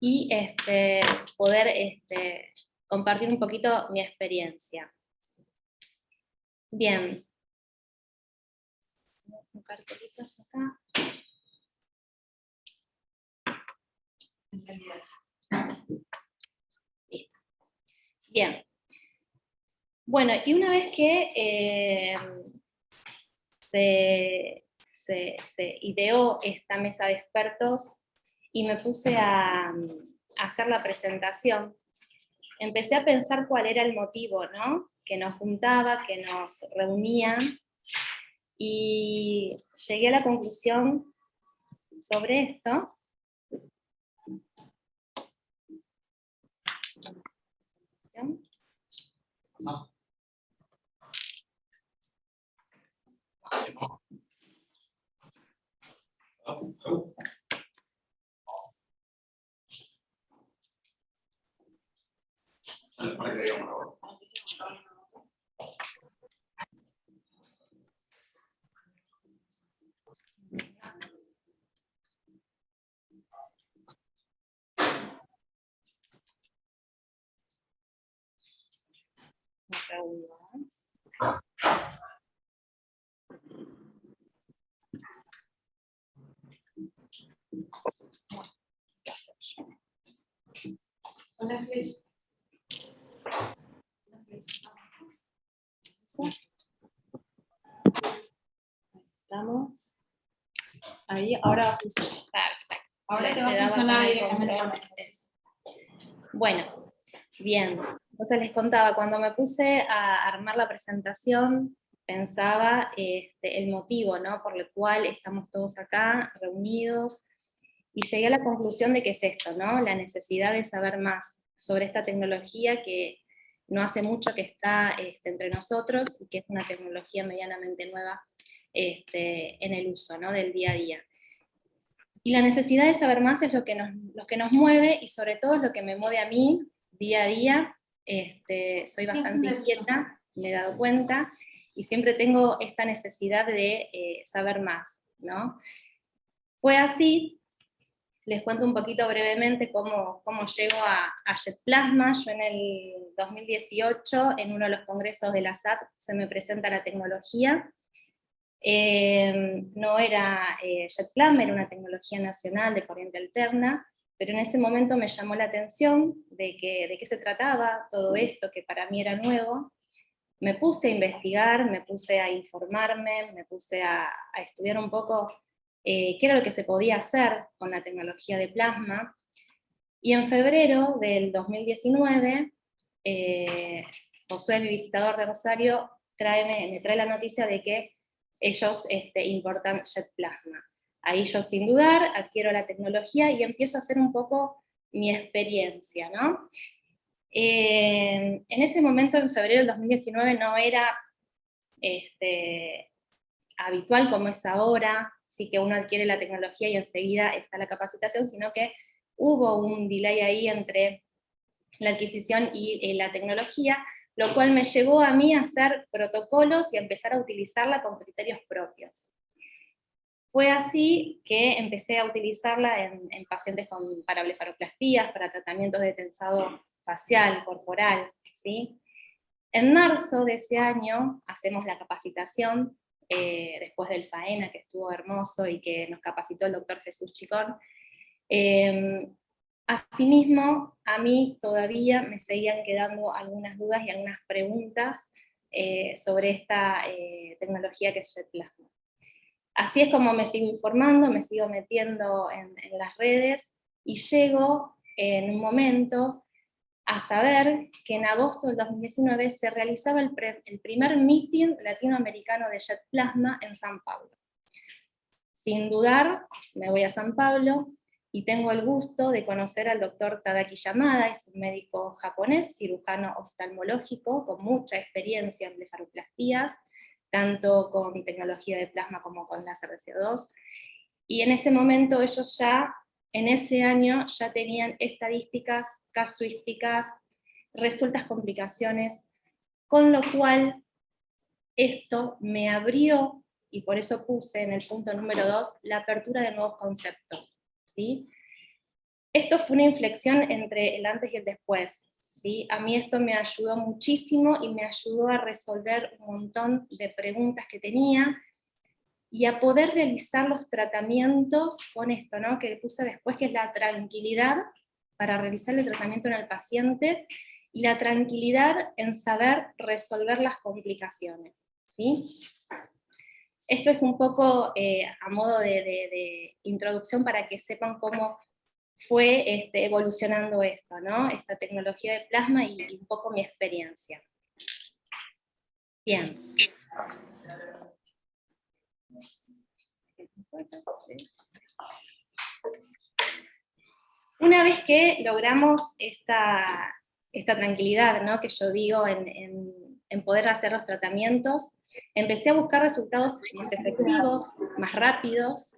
y poder compartir un poquito mi experiencia. Bien. Voy a buscar cartelitos acá. Listo. Bien. Bueno, y una vez que se ideó esta mesa de expertos y me puse a hacer la presentación, empecé a pensar cuál era el motivo, ¿no?, que nos juntaba, que nos reunía, y llegué a la conclusión sobre esto. Estamos. Ahí, ahora va a funcionar. Perfecto. Ahora te va a funcionar directamente con eso. Bueno, bien. Entonces les contaba, cuando me puse a armar la presentación, pensaba el motivo, ¿no?, por el cual estamos todos acá reunidos, y llegué a la conclusión de que es esto, ¿no?, la necesidad de saber más sobre esta tecnología que no hace mucho que está entre nosotros, y que es una tecnología medianamente nueva en el uso, ¿no?, del día a día. Y la necesidad de saber más es lo que nos mueve, y sobre todo es lo que me mueve a mí día a día. Soy bastante inquieta, me he dado cuenta, y siempre tengo esta necesidad de saber más, ¿no? Fue así, les cuento un poquito brevemente cómo llego a Jet Plasma. Yo en el 2018, en uno de los congresos de la SAT, se me presenta la tecnología. No era Jet Plasma, era una tecnología nacional de corriente alterna, pero en ese momento me llamó la atención de qué se trataba todo esto, que para mí era nuevo. Me puse a investigar, me puse a informarme, me puse a estudiar un poco qué era lo que se podía hacer con la tecnología de plasma, y en febrero del 2019, Josué, mi visitador de Rosario, me trae la noticia de que ellos importan Jet Plasma. Ahí yo, sin dudar, adquiero la tecnología y empiezo a hacer un poco mi experiencia, ¿no? En ese momento, en febrero del 2019, no era habitual como es ahora, sí que uno adquiere la tecnología y enseguida está la capacitación, sino que hubo un delay ahí entre la adquisición y la tecnología, lo cual me llevó a mí a hacer protocolos y a empezar a utilizarla con criterios propios. Fue así que empecé a utilizarla en pacientes con parablefaroplastías, para tratamientos de tensado facial, corporal, ¿sí? En marzo de ese año hacemos la capacitación, después del FAENA, que estuvo hermoso y que nos capacitó el doctor Jesús Chicón. Asimismo, a mí todavía me seguían quedando algunas dudas y algunas preguntas sobre esta tecnología que es Jet Plasma. Así es como me sigo informando, me sigo metiendo en las redes, y llego en un momento a saber que en agosto del 2019 se realizaba el primer meeting latinoamericano de Jet Plasma en San Pablo. Sin dudar, me voy a San Pablo, y tengo el gusto de conocer al doctor Tadaki Yamada. Es un médico japonés, cirujano oftalmológico, con mucha experiencia en blefaroplastías, tanto con tecnología de plasma como con láser de CO2, y en ese momento ellos ya, en ese año, ya tenían estadísticas, casuísticas, resueltas complicaciones, con lo cual esto me abrió, y por eso puse en el punto número 2, la apertura de nuevos conceptos, ¿sí? Esto fue una inflexión entre el antes y el después, ¿sí? A mí esto me ayudó muchísimo y me ayudó a resolver un montón de preguntas que tenía, y a poder realizar los tratamientos con esto, ¿no? Que puse después, que es la tranquilidad para realizar el tratamiento en el paciente, y la tranquilidad en saber resolver las complicaciones, ¿sí? Esto es un poco a modo de introducción para que sepan cómo fue evolucionando esto, ¿no? Esta tecnología de plasma y un poco mi experiencia. Bien. Una vez que logramos esta tranquilidad, ¿no?, que yo digo en poder hacer los tratamientos, empecé a buscar resultados más efectivos, más rápidos,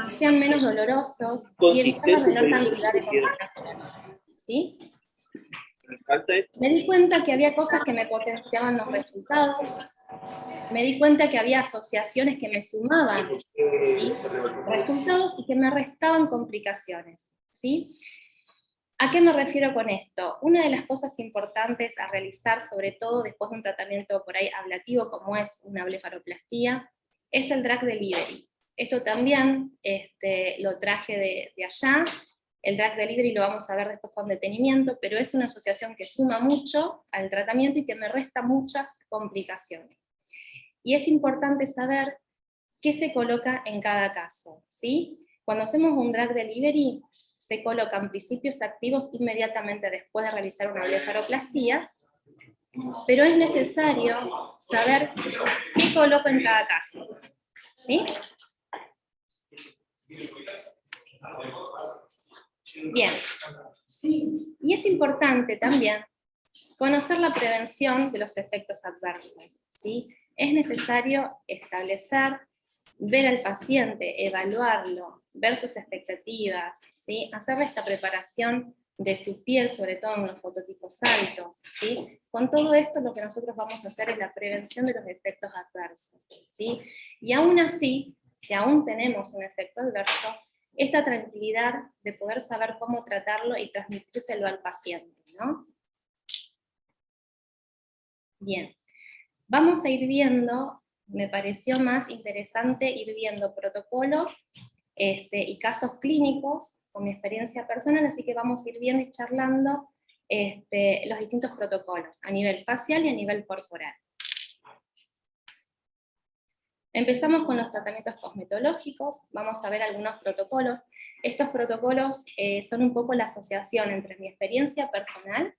que sean menos dolorosos y evitar la menor cantidad de complicaciones, ¿sí? Me di cuenta que había cosas que me potenciaban los resultados, me di cuenta que había asociaciones que me sumaban, ¿sí?, resultados y que me restaban complicaciones, ¿sí? ¿A qué me refiero con esto? Una de las cosas importantes a realizar, sobre todo después de un tratamiento por ahí ablativo como es una blefaroplastía, es el drug delivery. Esto también lo traje de allá. El drug delivery lo vamos a ver después con detenimiento, pero es una asociación que suma mucho al tratamiento y que me resta muchas complicaciones. Y es importante saber qué se coloca en cada caso, ¿sí? Cuando hacemos un drug delivery, se colocan principios activos inmediatamente después de realizar una blefaroplastía, pero es necesario saber qué coloco en cada caso, ¿sí? Bien. Y es importante también conocer la prevención de los efectos adversos, ¿sí? Es necesario establecer, ver al paciente, evaluarlo, ver sus expectativas, ¿sí? Hacer esta preparación de su piel, sobre todo en los fototipos altos, ¿sí? Con todo esto lo que nosotros vamos a hacer es la prevención de los efectos adversos, ¿sí? Y aún así, si aún tenemos un efecto adverso, esta tranquilidad de poder saber cómo tratarlo y transmitírselo al paciente, ¿no? Bien, vamos a ir viendo, me pareció más interesante ir viendo protocolos y casos clínicos con mi experiencia personal, así que vamos a ir viendo y charlando los distintos protocolos, a nivel facial y a nivel corporal. Empezamos con los tratamientos cosmetológicos, vamos a ver algunos protocolos. Estos protocolos son un poco la asociación entre mi experiencia personal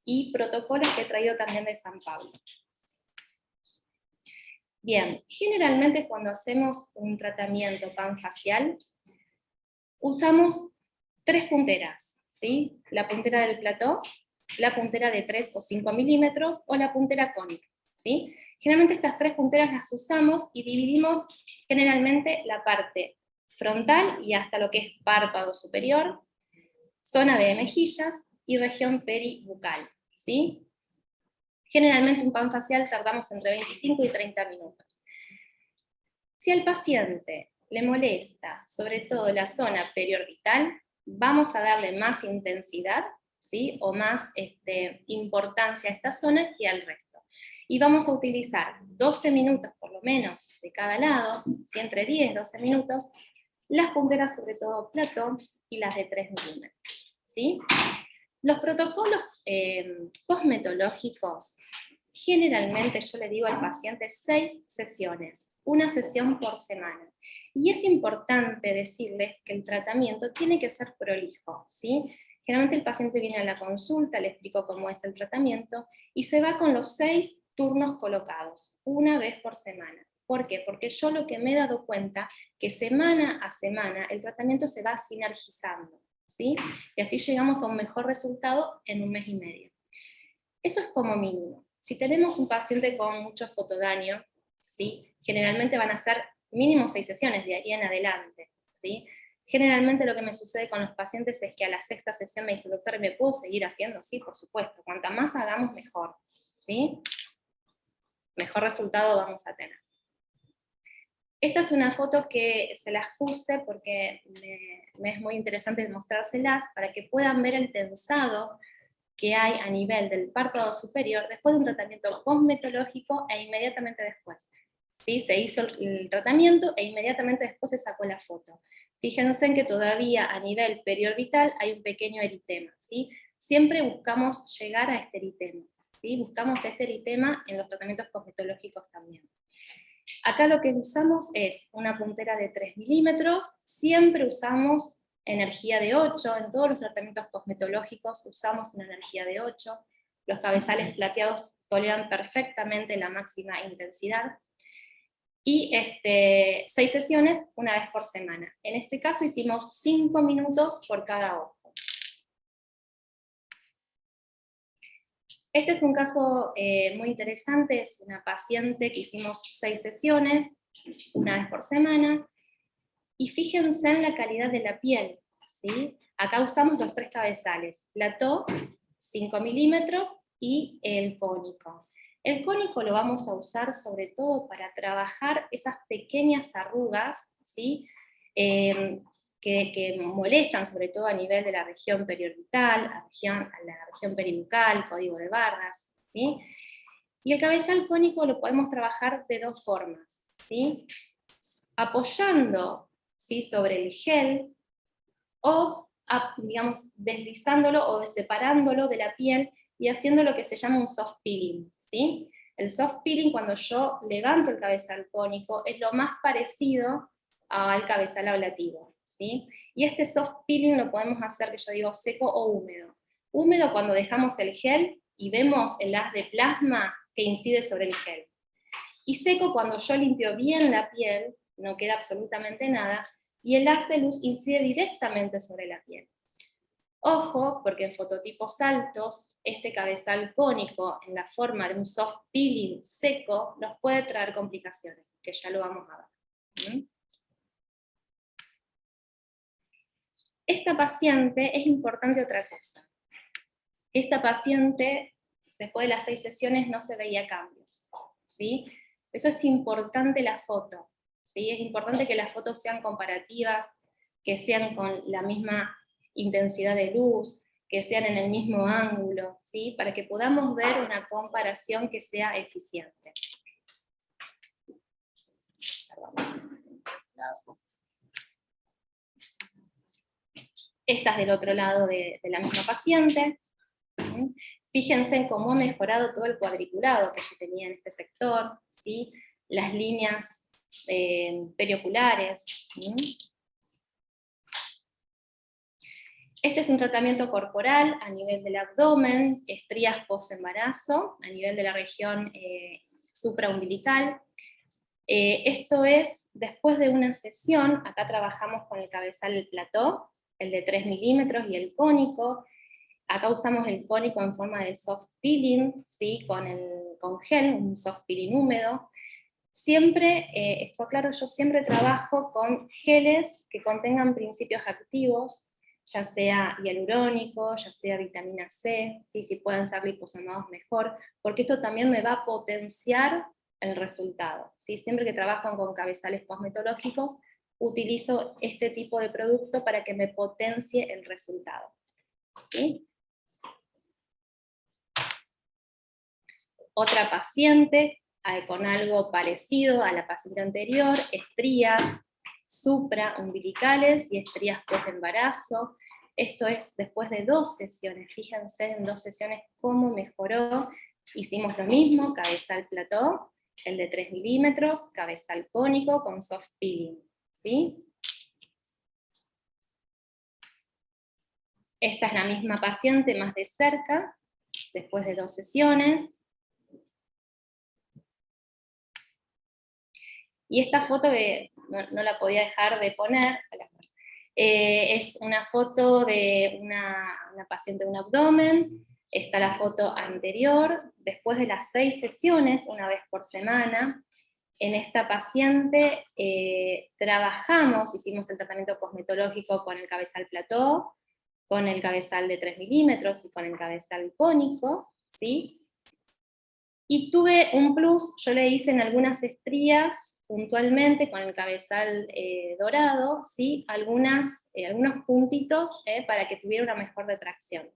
y protocolos que he traído también de San Pablo. Bien, generalmente cuando hacemos un tratamiento panfacial, usamos 3 punteras, ¿sí? La puntera del plató, la puntera de 3 o 5 milímetros, o la puntera cónica, ¿sí? Generalmente estas 3 punteras las usamos y dividimos generalmente la parte frontal y hasta lo que es párpado superior, zona de mejillas y región peribucal, ¿sí? Generalmente un panfacial tardamos entre 25 y 30 minutos. Si al paciente le molesta, sobre todo la zona periorbital, vamos a darle más intensidad, ¿sí?, o más importancia a esta zona que al resto. Y vamos a utilizar 12 minutos por lo menos de cada lado, ¿sí?, entre 10 y 12 minutos, las punteras sobre todo plató y las de 3 milímetros, ¿sí? Los protocolos cosmetológicos, generalmente yo le digo al paciente 6 sesiones, una sesión por semana. Y es importante decirles que el tratamiento tiene que ser prolijo, ¿sí? Generalmente el paciente viene a la consulta, le explico cómo es el tratamiento, y se va con los 6 turnos colocados, una vez por semana. ¿Por qué? Porque yo lo que me he dado cuenta, que semana a semana el tratamiento se va sinergizando, ¿sí? Y así llegamos a un mejor resultado en un mes y medio. Eso es como mínimo. Si tenemos un paciente con mucho fotodaño, ¿sí?, generalmente van a ser mínimo 6 sesiones de ahí en adelante, ¿sí? Generalmente lo que me sucede con los pacientes es que a la 6ª sesión me dice, doctor, ¿me puedo seguir haciendo? Sí, por supuesto, cuanta más hagamos mejor, ¿sí? Mejor resultado vamos a tener. Esta es una foto que se las puse porque me es muy interesante mostrárselas para que puedan ver el tensado que hay a nivel del párpado superior después de un tratamiento cosmetológico e inmediatamente después. ¿Sí? Se hizo el tratamiento e inmediatamente después se sacó la foto. Fíjense en que todavía a nivel periorbital hay un pequeño eritema, ¿sí? Siempre buscamos llegar a este eritema, ¿sí? Buscamos este eritema en los tratamientos cosmetológicos también. Acá lo que usamos es una puntera de 3 milímetros, siempre usamos energía de 8, en todos los tratamientos cosmetológicos usamos una energía de 8, los cabezales plateados toleran perfectamente la máxima intensidad, y 6 sesiones una vez por semana. En este caso hicimos 5 minutos por cada ojo. Este es un caso muy interesante, es una paciente que hicimos 6 sesiones, una vez por semana, y fíjense en la calidad de la piel, ¿sí? Acá usamos los 3 cabezales, plató, 5 milímetros, y el cónico. El cónico lo vamos a usar sobre todo para trabajar esas pequeñas arrugas, ¿sí? Que molestan sobre todo a nivel de la región periorbital, la región peribucal, código de barras, ¿sí? Y el cabezal cónico lo podemos trabajar de 2 formas, ¿sí? Apoyando, ¿sí?, sobre el gel, o digamos, deslizándolo o separándolo de la piel y haciendo lo que se llama un soft peeling, ¿sí? El soft peeling, cuando yo levanto el cabezal cónico, es lo más parecido al cabezal ablativo, ¿sí? Y este soft peeling lo podemos hacer, que yo digo, seco o húmedo. Húmedo cuando dejamos el gel y vemos el haz de plasma que incide sobre el gel. Y seco cuando yo limpio bien la piel, no queda absolutamente nada, y el haz de luz incide directamente sobre la piel. Ojo, porque en fototipos altos, este cabezal cónico en la forma de un soft peeling seco nos puede traer complicaciones, que ya lo vamos a ver. Esta paciente, es importante otra cosa. Esta paciente, después de las 6 sesiones, no se veía cambios, ¿sí? Eso es importante la foto, ¿sí? Es importante que las fotos sean comparativas, que sean con la misma intensidad de luz, que sean en el mismo ángulo, ¿sí? Para que podamos ver una comparación que sea eficiente. Esta es del otro lado de la misma paciente. Fíjense en cómo ha mejorado todo el cuadriculado que yo tenía en este sector, ¿sí? Las líneas perioculares. Este es un tratamiento corporal a nivel del abdomen, estrías post-embarazo, a nivel de la región supraumbilical. Esto es después de una sesión, acá trabajamos con el cabezal del plató, el de 3 milímetros y el cónico. Acá usamos el cónico en forma de soft peeling, ¿sí? con gel, un soft peeling húmedo. Siempre, esto aclaro, yo siempre trabajo con geles que contengan principios activos, ya sea hialurónico, ya sea vitamina C, ¿sí? Si pueden ser liposomados mejor, porque esto también me va a potenciar el resultado, ¿sí? Siempre que trabajo con cabezales cosmetológicos, utilizo este tipo de producto para que me potencie el resultado, ¿sí? Otra paciente con algo parecido a la paciente anterior, estrías supraumbilicales y estrías post-embarazo. Esto es después de 2 sesiones, fíjense en 2 sesiones cómo mejoró. Hicimos lo mismo, cabezal plató, el de 3 milímetros, cabezal cónico con soft peeling, ¿sí? Esta es la misma paciente más de cerca, después de 2 sesiones. Y esta foto que no la podía dejar de poner, es una foto de una paciente de un abdomen. Está la foto anterior, después de las 6 sesiones, una vez por semana. En esta paciente trabajamos, hicimos el tratamiento cosmetológico con el cabezal plató, con el cabezal de 3 milímetros y con el cabezal cónico, ¿sí? Y tuve un plus, yo le hice en algunas estrías puntualmente con el cabezal dorado, ¿sí? algunos puntitos para que tuviera una mejor retracción.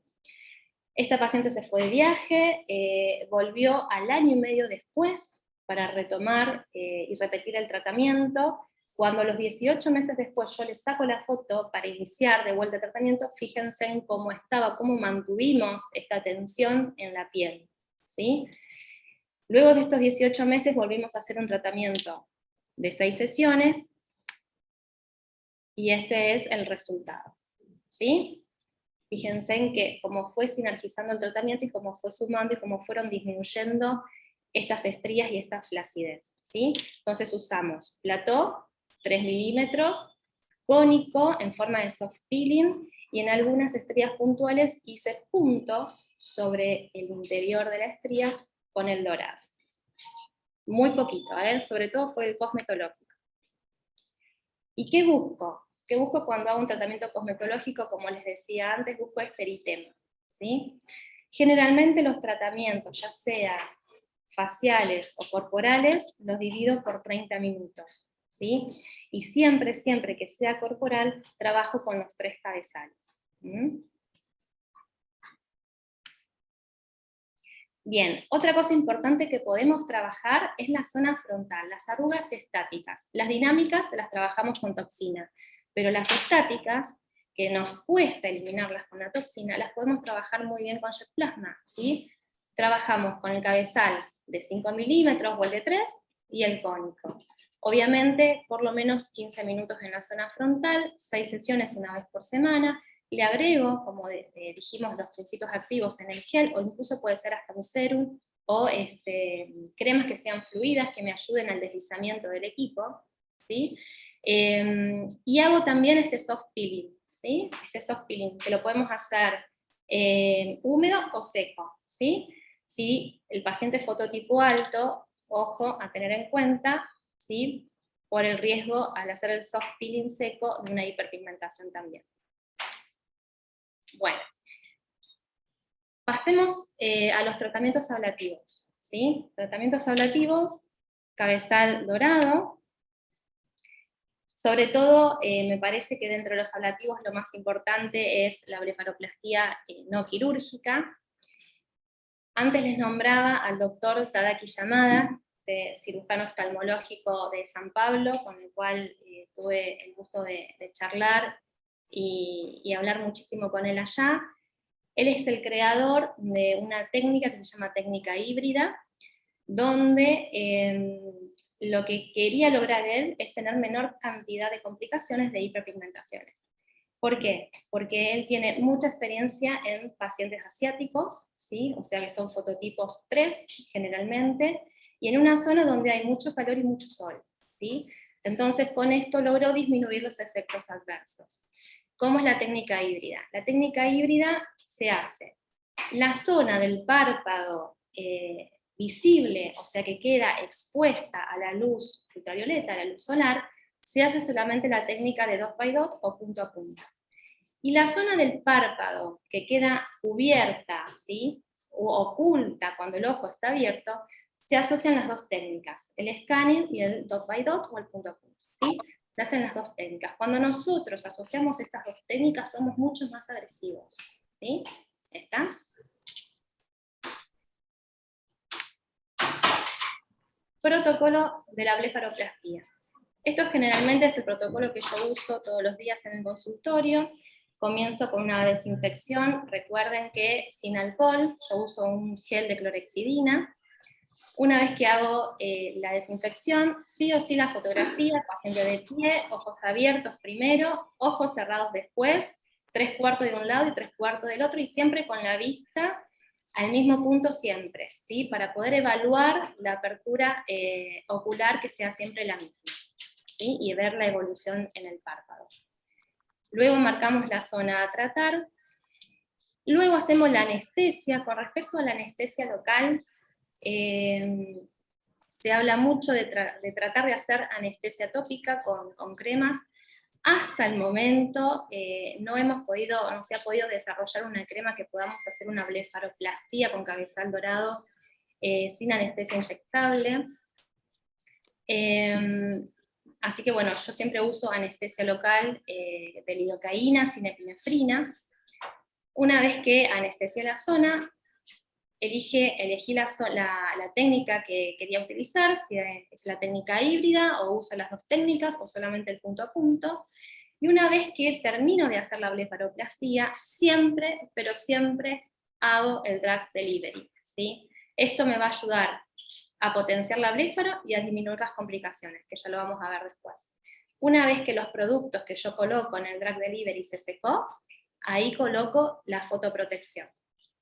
Esta paciente se fue de viaje, volvió al año y medio después para retomar y repetir el tratamiento. Cuando a los 18 meses después yo le saco la foto para iniciar de vuelta el tratamiento, fíjense en cómo estaba, cómo mantuvimos esta tensión en la piel, ¿sí? Luego de estos 18 meses volvimos a hacer un tratamiento de 6 sesiones, y este es el resultado, ¿sí? Fíjense en que cómo fue sinergizando el tratamiento y cómo fue sumando y cómo fueron disminuyendo estas estrías y esta flacidez, ¿sí? Entonces usamos plató, 3 milímetros, cónico en forma de soft peeling, y en algunas estrías puntuales hice puntos sobre el interior de la estría con el dorado. Muy poquito, sobre todo fue el cosmetológico. ¿Y qué busco? ¿Qué busco cuando hago un tratamiento cosmetológico? Como les decía antes, busco este eritema, ¿sí? Generalmente los tratamientos, ya sea faciales o corporales, los divido por 30 minutos, ¿sí? Y siempre, siempre que sea corporal, trabajo con los 3 cabezales. Bien, otra cosa importante que podemos trabajar es la zona frontal, las arrugas estáticas. Las dinámicas las trabajamos con toxina, pero las estáticas, que nos cuesta eliminarlas con la toxina, las podemos trabajar muy bien con Jet Plasma, ¿sí? Trabajamos con el cabezal de 5 milímetros o el de 3, y el cónico. Obviamente, por lo menos 15 minutos en la zona frontal, 6 sesiones una vez por semana. Le agrego, como dijimos, los principios activos en el gel, o incluso puede ser hasta un serum, o cremas que sean fluidas, que me ayuden al deslizamiento del equipo, ¿sí? Y hago también este soft peeling, ¿sí? Este soft peeling, que lo podemos hacer húmedo o seco, ¿sí? Si el paciente es fototipo alto, ojo a tener en cuenta, ¿sí? Por el riesgo al hacer el soft peeling seco de una hiperpigmentación también. Bueno, pasemos a los tratamientos ablativos, ¿sí? Tratamientos ablativos, cabezal dorado. Sobre todo, me parece que dentro de los ablativos lo más importante es la blefaroplastia no quirúrgica. Antes les nombraba al doctor Tadaki Yamada, cirujano oftalmológico de San Pablo, con el cual tuve el gusto de charlar y hablar muchísimo con él allá. Él es el creador de una técnica que se llama técnica híbrida, donde lo que quería lograr él es tener menor cantidad de complicaciones de hiperpigmentaciones. ¿Por qué? Porque él tiene mucha experiencia en pacientes asiáticos, ¿sí? O sea que son fototipos 3 generalmente, y en una zona donde hay mucho calor y mucho sol, ¿sí? Entonces con esto logró disminuir los efectos adversos. ¿Cómo es la técnica híbrida? La técnica híbrida se hace la zona del párpado visible, o sea que queda expuesta a la luz ultravioleta, a la luz solar, se hace solamente la técnica de dot by dot o punto a punto. Y la zona del párpado que queda cubierta, ¿sí? O oculta cuando el ojo está abierto, se asocian las dos técnicas, el scanning y el dot by dot o el punto a punto, ¿sí? Se hacen las dos técnicas. Cuando nosotros asociamos estas dos técnicas somos mucho más agresivos, ¿sí? ¿Está? Protocolo de la blefaroplastia. Esto generalmente es el protocolo que yo uso todos los días en el consultorio. Comienzo con una desinfección. Recuerden que sin alcohol, yo uso un gel de clorexidina. Una vez que hago la desinfección, sí o sí la fotografía, paciente de pie, ojos abiertos primero, ojos cerrados después, 3/4 de un lado y 3/4 del otro, y siempre con la vista al mismo punto siempre, ¿sí? Para poder evaluar la apertura ocular, que sea siempre la misma, ¿sí? Y ver la evolución en el párpado. Luego marcamos la zona a tratar. Luego hacemos la anestesia. Con respecto a la anestesia local, se habla mucho de tratar de hacer anestesia tópica con cremas. Hasta el momento no se ha podido desarrollar una crema que podamos hacer una blefaroplastia con cabezal dorado sin anestesia inyectable. Así que bueno, yo siempre uso anestesia local de lidocaína sin epinefrina. Una vez que anestesié la zona, elegí la técnica que quería utilizar, si es la técnica híbrida, o uso las dos técnicas, o solamente el punto a punto. Y una vez que termino de hacer la blefaroplastia, siempre, pero siempre, hago el drug delivery, ¿sí? Esto me va a ayudar a potenciar la blefaro y a disminuir las complicaciones, que ya lo vamos a ver después. Una vez que los productos que yo coloco en el drug delivery se secó, ahí coloco la fotoprotección,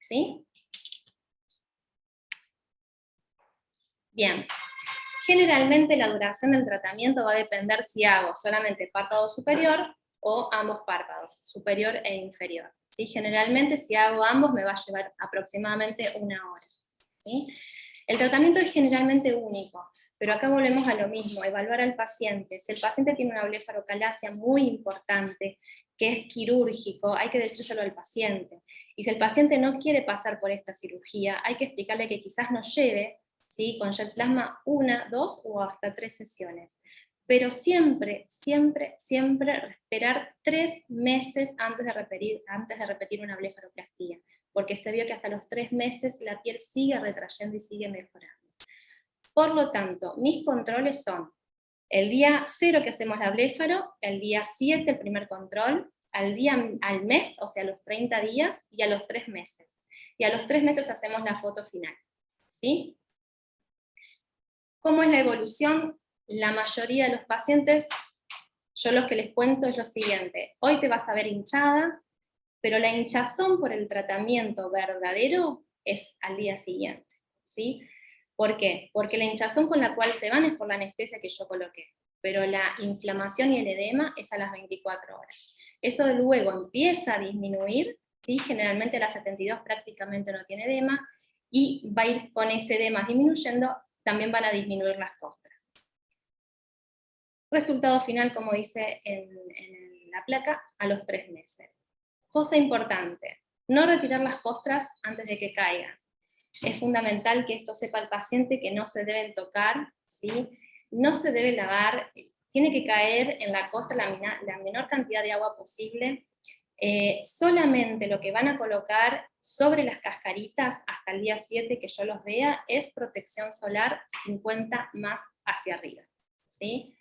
¿sí? Bien, generalmente la duración del tratamiento va a depender si hago solamente párpado superior o ambos párpados, superior e inferior, ¿sí? Generalmente si hago ambos me va a llevar aproximadamente 1 hora, ¿sí? El tratamiento es generalmente único, pero acá volvemos a lo mismo, evaluar al paciente. Si el paciente tiene una blefarocalasia muy importante, que es quirúrgico, hay que decírselo al paciente. Y si el paciente no quiere pasar por esta cirugía, hay que explicarle que quizás nos lleve, ¿sí?, con jet plasma 1, 2 o hasta 3 sesiones. Pero siempre, siempre, siempre esperar 3 meses antes de repetir una blefaroplastia, porque se vio que hasta los 3 meses la piel sigue retrayendo y sigue mejorando. Por lo tanto, mis controles son el día 0 que hacemos la blefaro, el día 7 el primer control, al mes, o sea, a los 30 días, y a los 3 meses. Y a los 3 meses hacemos la foto final, ¿sí? ¿Cómo es la evolución? La mayoría de los pacientes, yo lo que les cuento es lo siguiente: hoy te vas a ver hinchada, pero la hinchazón por el tratamiento verdadero es al día siguiente, ¿sí? ¿Por qué? Porque la hinchazón con la cual se van es por la anestesia que yo coloqué, pero la inflamación y el edema es a las 24 horas. Eso luego empieza a disminuir, ¿sí? Generalmente a las 72 prácticamente no tiene edema, y va a ir con ese edema disminuyendo, también van a disminuir las costras. Resultado final, como dice en la placa, a los 3 meses. Cosa importante, no retirar las costras antes de que caigan. Es fundamental que esto sepa el paciente, que no se deben tocar, ¿sí? No se debe lavar, tiene que caer en la costra la menor cantidad de agua posible. Solamente lo que van a colocar sobre las cascaritas hasta el día 7 que yo los vea es protección solar 50 más hacia arriba, ¿sí?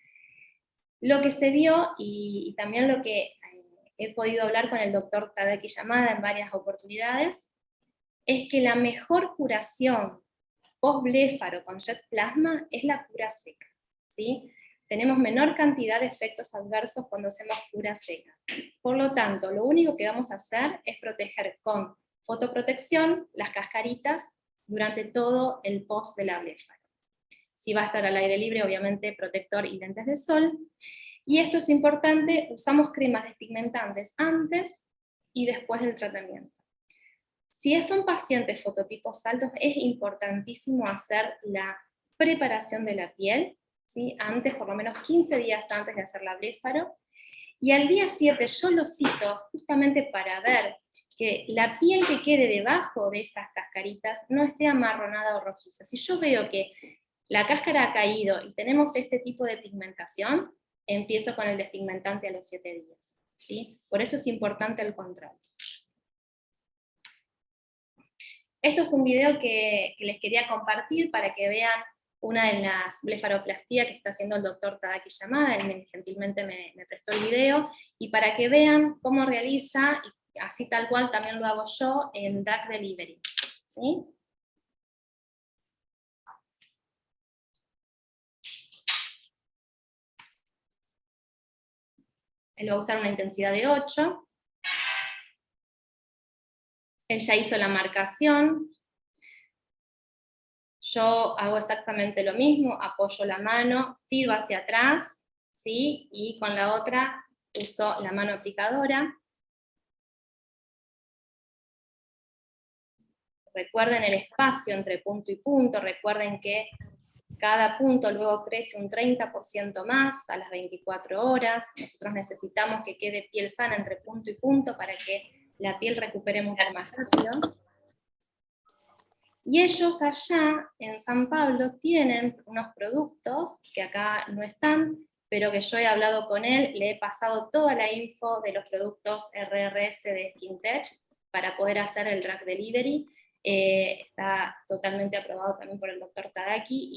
Lo que se vio, y también lo que he podido hablar con el doctor Tadaki Yamada en varias oportunidades, es que la mejor curación post-bléfaro con jet plasma es la cura seca, ¿sí? Tenemos menor cantidad de efectos adversos cuando hacemos cura seca. Por lo tanto, lo único que vamos a hacer es proteger con fotoprotección las cascaritas durante todo el post de la bléfaro. Si va a estar al aire libre, obviamente protector y lentes de sol. Y esto es importante, usamos cremas despigmentantes antes y después del tratamiento. Si son pacientes fototipos altos, es importantísimo hacer la preparación de la piel, ¿sí? Antes, por lo menos 15 días antes de hacer la bléfaro, y al día 7 yo lo cito justamente para ver que la piel que quede debajo de esas cascaritas no esté amarronada o rojiza. Si yo veo que la cáscara ha caído y tenemos este tipo de pigmentación, empiezo con el despigmentante a los 7 días, ¿sí? Por eso es importante el control. Esto es un video que les quería compartir para que vean una de las blefaroplastías que está haciendo el doctor Tadaki Yamada. Él gentilmente me prestó el video, y para que vean cómo realiza, y así tal cual también lo hago yo en drug delivery, ¿sí? Él va a usar una intensidad de 8. Él ya hizo la marcación. Yo hago exactamente lo mismo, apoyo la mano, tiro hacia atrás, ¿sí? Y con la otra uso la mano aplicadora. Recuerden el espacio entre punto y punto, recuerden que cada punto luego crece un 30% más a las 24 horas. Nosotros necesitamos que quede piel sana entre punto y punto para que la piel recupere mucho más rápido. Y ellos allá en San Pablo tienen unos productos que acá no están, pero que yo he hablado con él, le he pasado toda la info de los productos RRS de SkinTech para poder hacer el drug delivery. Está totalmente aprobado también por el doctor Tadaki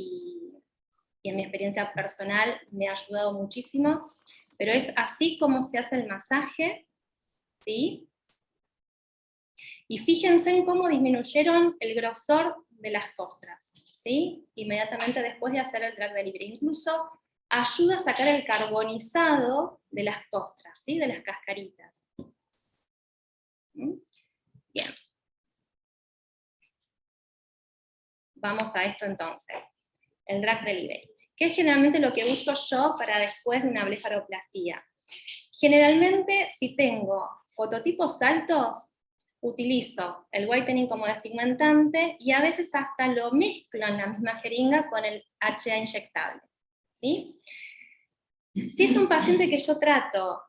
y en mi experiencia personal me ha ayudado muchísimo, pero es así como se hace el masaje, ¿sí? Y fíjense en cómo disminuyeron el grosor de las costras, ¿sí? Inmediatamente después de hacer el drug delivery. Incluso ayuda a sacar el carbonizado de las costras, ¿sí? De las cascaritas. Bien. Vamos a esto entonces, el drug delivery, que es generalmente lo que uso yo para después de una blefaroplastía. Generalmente, si tengo fototipos altos, utilizo el whitening como despigmentante y a veces hasta lo mezclo en la misma jeringa con el HA inyectable, ¿sí? Si es un paciente que yo trato,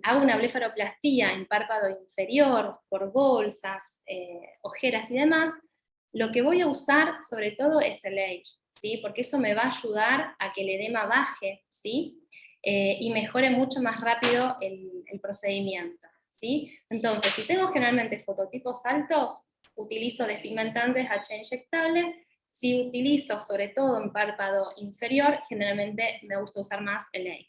hago una blefaroplastía en párpado inferior, por bolsas, ojeras y demás, lo que voy a usar sobre todo es el Age, ¿sí? Porque eso me va a ayudar a que el edema baje, ¿sí? Y mejore mucho más rápido el procedimiento, ¿sí? Entonces, si tengo generalmente fototipos altos, utilizo despigmentantes HA inyectable. Si utilizo sobre todo en párpado inferior, generalmente me gusta usar más el Age.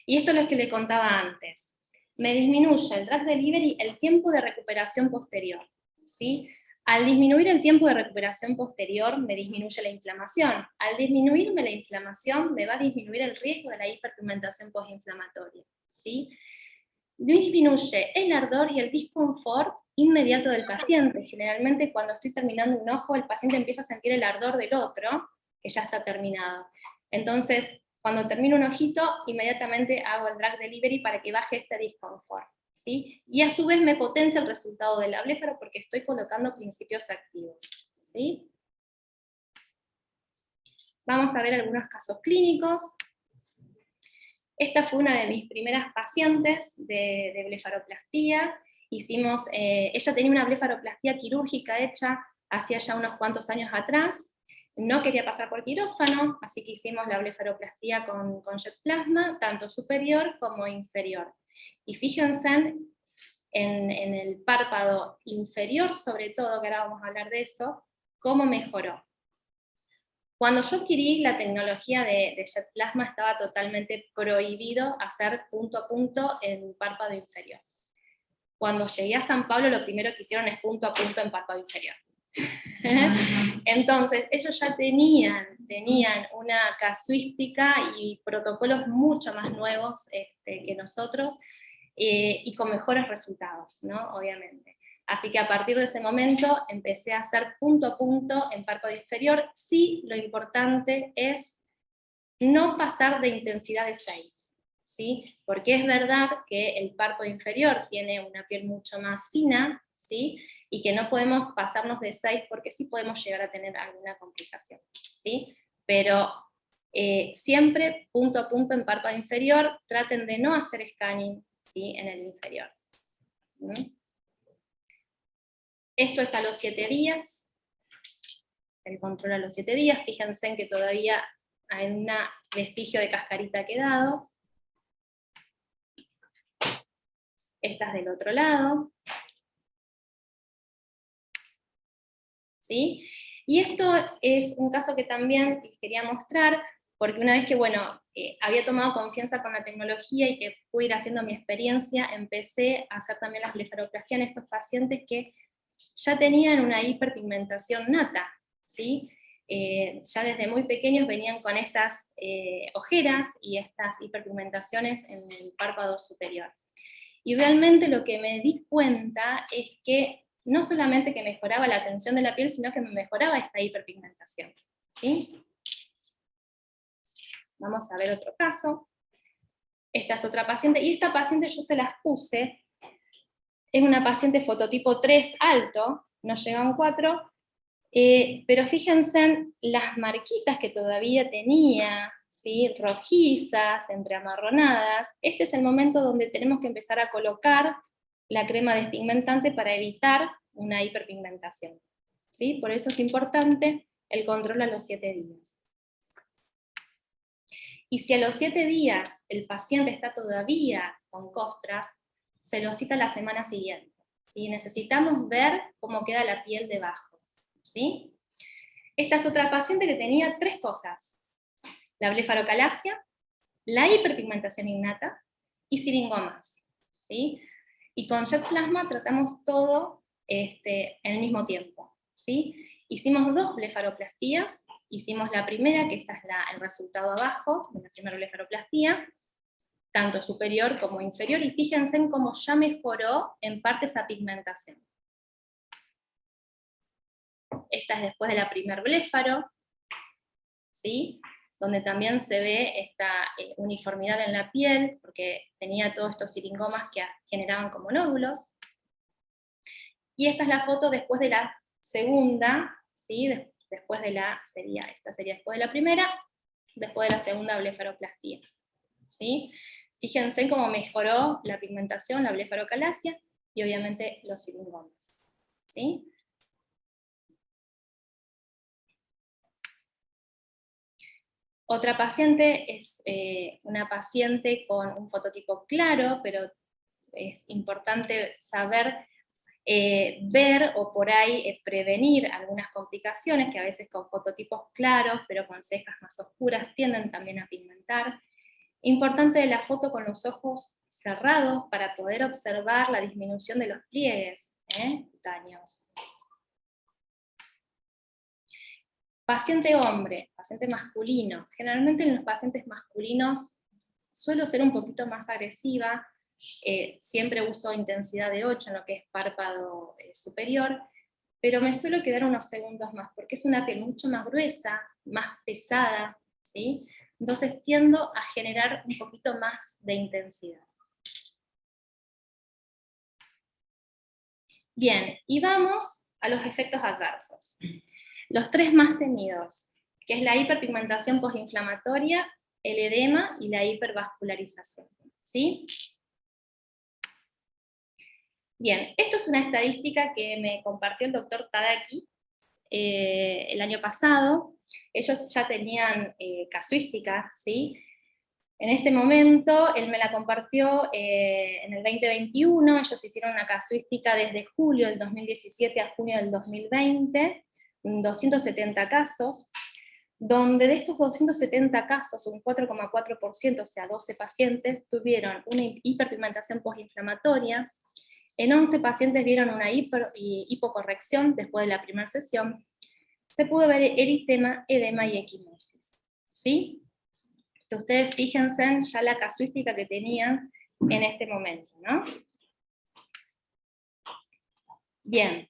Y esto es lo que le contaba antes. Me disminuye el drug delivery el tiempo de recuperación posterior, ¿sí? Al disminuir el tiempo de recuperación posterior, me disminuye la inflamación. Al disminuirme la inflamación, me va a disminuir el riesgo de la hiperpigmentación postinflamatoria, ¿sí? Disminuye el ardor y el disconfort inmediato del paciente. Generalmente cuando estoy terminando un ojo, el paciente empieza a sentir el ardor del otro, que ya está terminado. Entonces, cuando termino un ojito, inmediatamente hago el drug delivery para que baje este disconfort, ¿sí? Y a su vez me potencia el resultado del bléfaro porque estoy colocando principios activos, ¿sí? Vamos a ver algunos casos clínicos. Esta fue una de mis primeras pacientes de blefaroplastía. Ella tenía una blefaroplastía quirúrgica hecha hacía ya unos cuantos años atrás. No quería pasar por quirófano, así que hicimos la blefaroplastía con jet plasma, tanto superior como inferior. Y fíjense en el párpado inferior, sobre todo, que ahora vamos a hablar de eso, cómo mejoró. Cuando yo adquirí la tecnología de jet plasma estaba totalmente prohibido hacer punto a punto en párpado inferior. Cuando llegué a San Pablo lo primero que hicieron es punto a punto en párpado inferior. Entonces ellos ya tenían una casuística y protocolos mucho más nuevos que nosotros y con mejores resultados, ¿no? Obviamente. Así que a partir de ese momento empecé a hacer punto a punto en párpado inferior. Sí, lo importante es no pasar de intensidad de 6, ¿sí? Porque es verdad que el párpado inferior tiene una piel mucho más fina, ¿sí? Y que no podemos pasarnos de 6 porque sí podemos llegar a tener alguna complicación, ¿sí? Pero siempre punto a punto en párpado inferior, traten de no hacer scanning, ¿sí? En el inferior. Esto es a los 7 días, el control a los 7 días, fíjense en que todavía hay un vestigio de cascarita quedado. Esta es del otro lado. ¿Sí? Y esto es un caso que también les quería mostrar, porque una vez que, había tomado confianza con la tecnología y que pude ir haciendo mi experiencia, empecé a hacer también las blefaroplastías en estos pacientes que ya tenían una hiperpigmentación nata, ¿sí? Ya desde muy pequeños venían con estas ojeras y estas hiperpigmentaciones en el párpado superior. Y realmente lo que me di cuenta es que no solamente que mejoraba la tensión de la piel, sino que me mejoraba esta hiperpigmentación, ¿sí? Vamos a ver otro caso. Esta es otra paciente, y esta paciente yo se las puse. Es una paciente fototipo 3 alto, no llega a un 4, pero fíjense en las marquitas que todavía tenía, ¿sí? Rojizas, entreamarronadas, este es el momento donde tenemos que empezar a colocar la crema despigmentante para evitar una hiperpigmentación, ¿sí? Por eso es importante el control a los 7 días. Y si a los 7 días el paciente está todavía con costras, se lo cita la semana siguiente, ¿sí? Necesitamos ver cómo queda la piel debajo, ¿sí? Esta es otra paciente que tenía 3 cosas: la blefarocalacia, la hiperpigmentación innata y siringomas, ¿sí? Y con Jet Plasma tratamos todo en el mismo tiempo, ¿sí? Hicimos 2 blefaroplastías, hicimos la primera, que esta es el resultado abajo, de la primera blefaroplastía, tanto superior como inferior, y fíjense en cómo ya mejoró en parte esa pigmentación. Esta es después de la primer bléfaro, ¿sí? Donde también se ve esta uniformidad en la piel, porque tenía todos estos siringomas que generaban como nódulos. Y esta es la foto después de la segunda, ¿sí? Después de esta sería después de la primera, después de la segunda blefaroplastía, ¿sí? Fíjense cómo mejoró la pigmentación, la blefarocalacia, y obviamente los siringomas, ¿sí? Otra paciente es una paciente con un fototipo claro, pero es importante saber ver o por ahí prevenir algunas complicaciones que a veces con fototipos claros, pero con cejas más oscuras, tienden también a pigmentar. Importante de la foto con los ojos cerrados para poder observar la disminución de los pliegues cutáneos. Paciente hombre, paciente masculino. Generalmente en los pacientes masculinos suelo ser un poquito más agresiva, siempre uso intensidad de 8 en lo que es párpado superior, pero me suelo quedar unos segundos más, porque es una piel mucho más gruesa, más pesada, ¿sí? Entonces tiendo a generar un poquito más de intensidad. Bien, y vamos a los efectos adversos. Los 3 más temidos, que es la hiperpigmentación postinflamatoria, el edema y la hipervascularización, ¿sí? Bien, esto es una estadística que me compartió el doctor Tadaki el año pasado. Ellos ya tenían casuística, ¿sí? En este momento, él me la compartió en el 2021, ellos hicieron una casuística desde julio del 2017 a junio del 2020, 270 casos, donde de estos 270 casos, un 4,4%, o sea, 12 pacientes, tuvieron una hiperpigmentación postinflamatoria. En 11 pacientes vieron una hipocorrección después de la primera sesión. Se pudo ver eritema, edema y equimosis, ¿sí? Ustedes fíjense en ya la casuística que tenían en este momento, ¿no? Bien,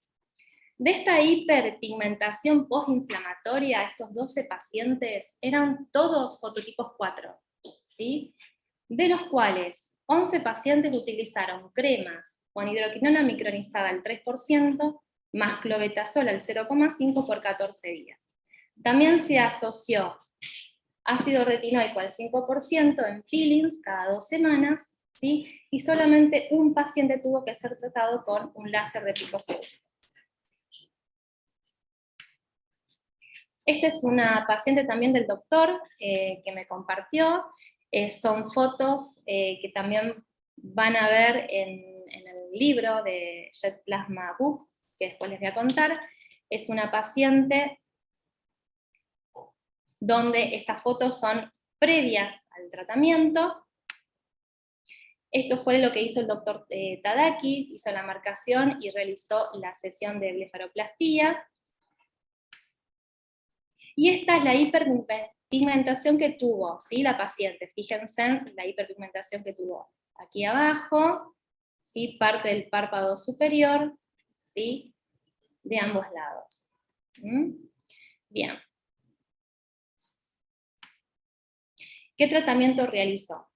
de esta hiperpigmentación postinflamatoria, estos 12 pacientes eran todos fototipos 4, ¿sí? De los cuales 11 pacientes utilizaron cremas con hidroquinona micronizada al 3%, más clobetasol al 0,5 por 14 días. También se asoció ácido retinoico al 5% en peelings cada 2 semanas, ¿sí? Y solamente un paciente tuvo que ser tratado con un láser de picoseco. Esta es una paciente también del doctor que me compartió. Son fotos que también van a ver en el libro de Jet Plasma Book, que después les voy a contar. Es una paciente donde estas fotos son previas al tratamiento. Esto fue lo que hizo el doctor Tadaki, hizo la marcación y realizó la sesión de blefaroplastía. Y esta es la hiperpigmentación que tuvo, ¿sí? La paciente. Fíjense en la hiperpigmentación que tuvo aquí abajo, ¿sí? Parte del párpado superior, ¿sí? De ambos lados. Bien. ¿Qué tratamiento realizó?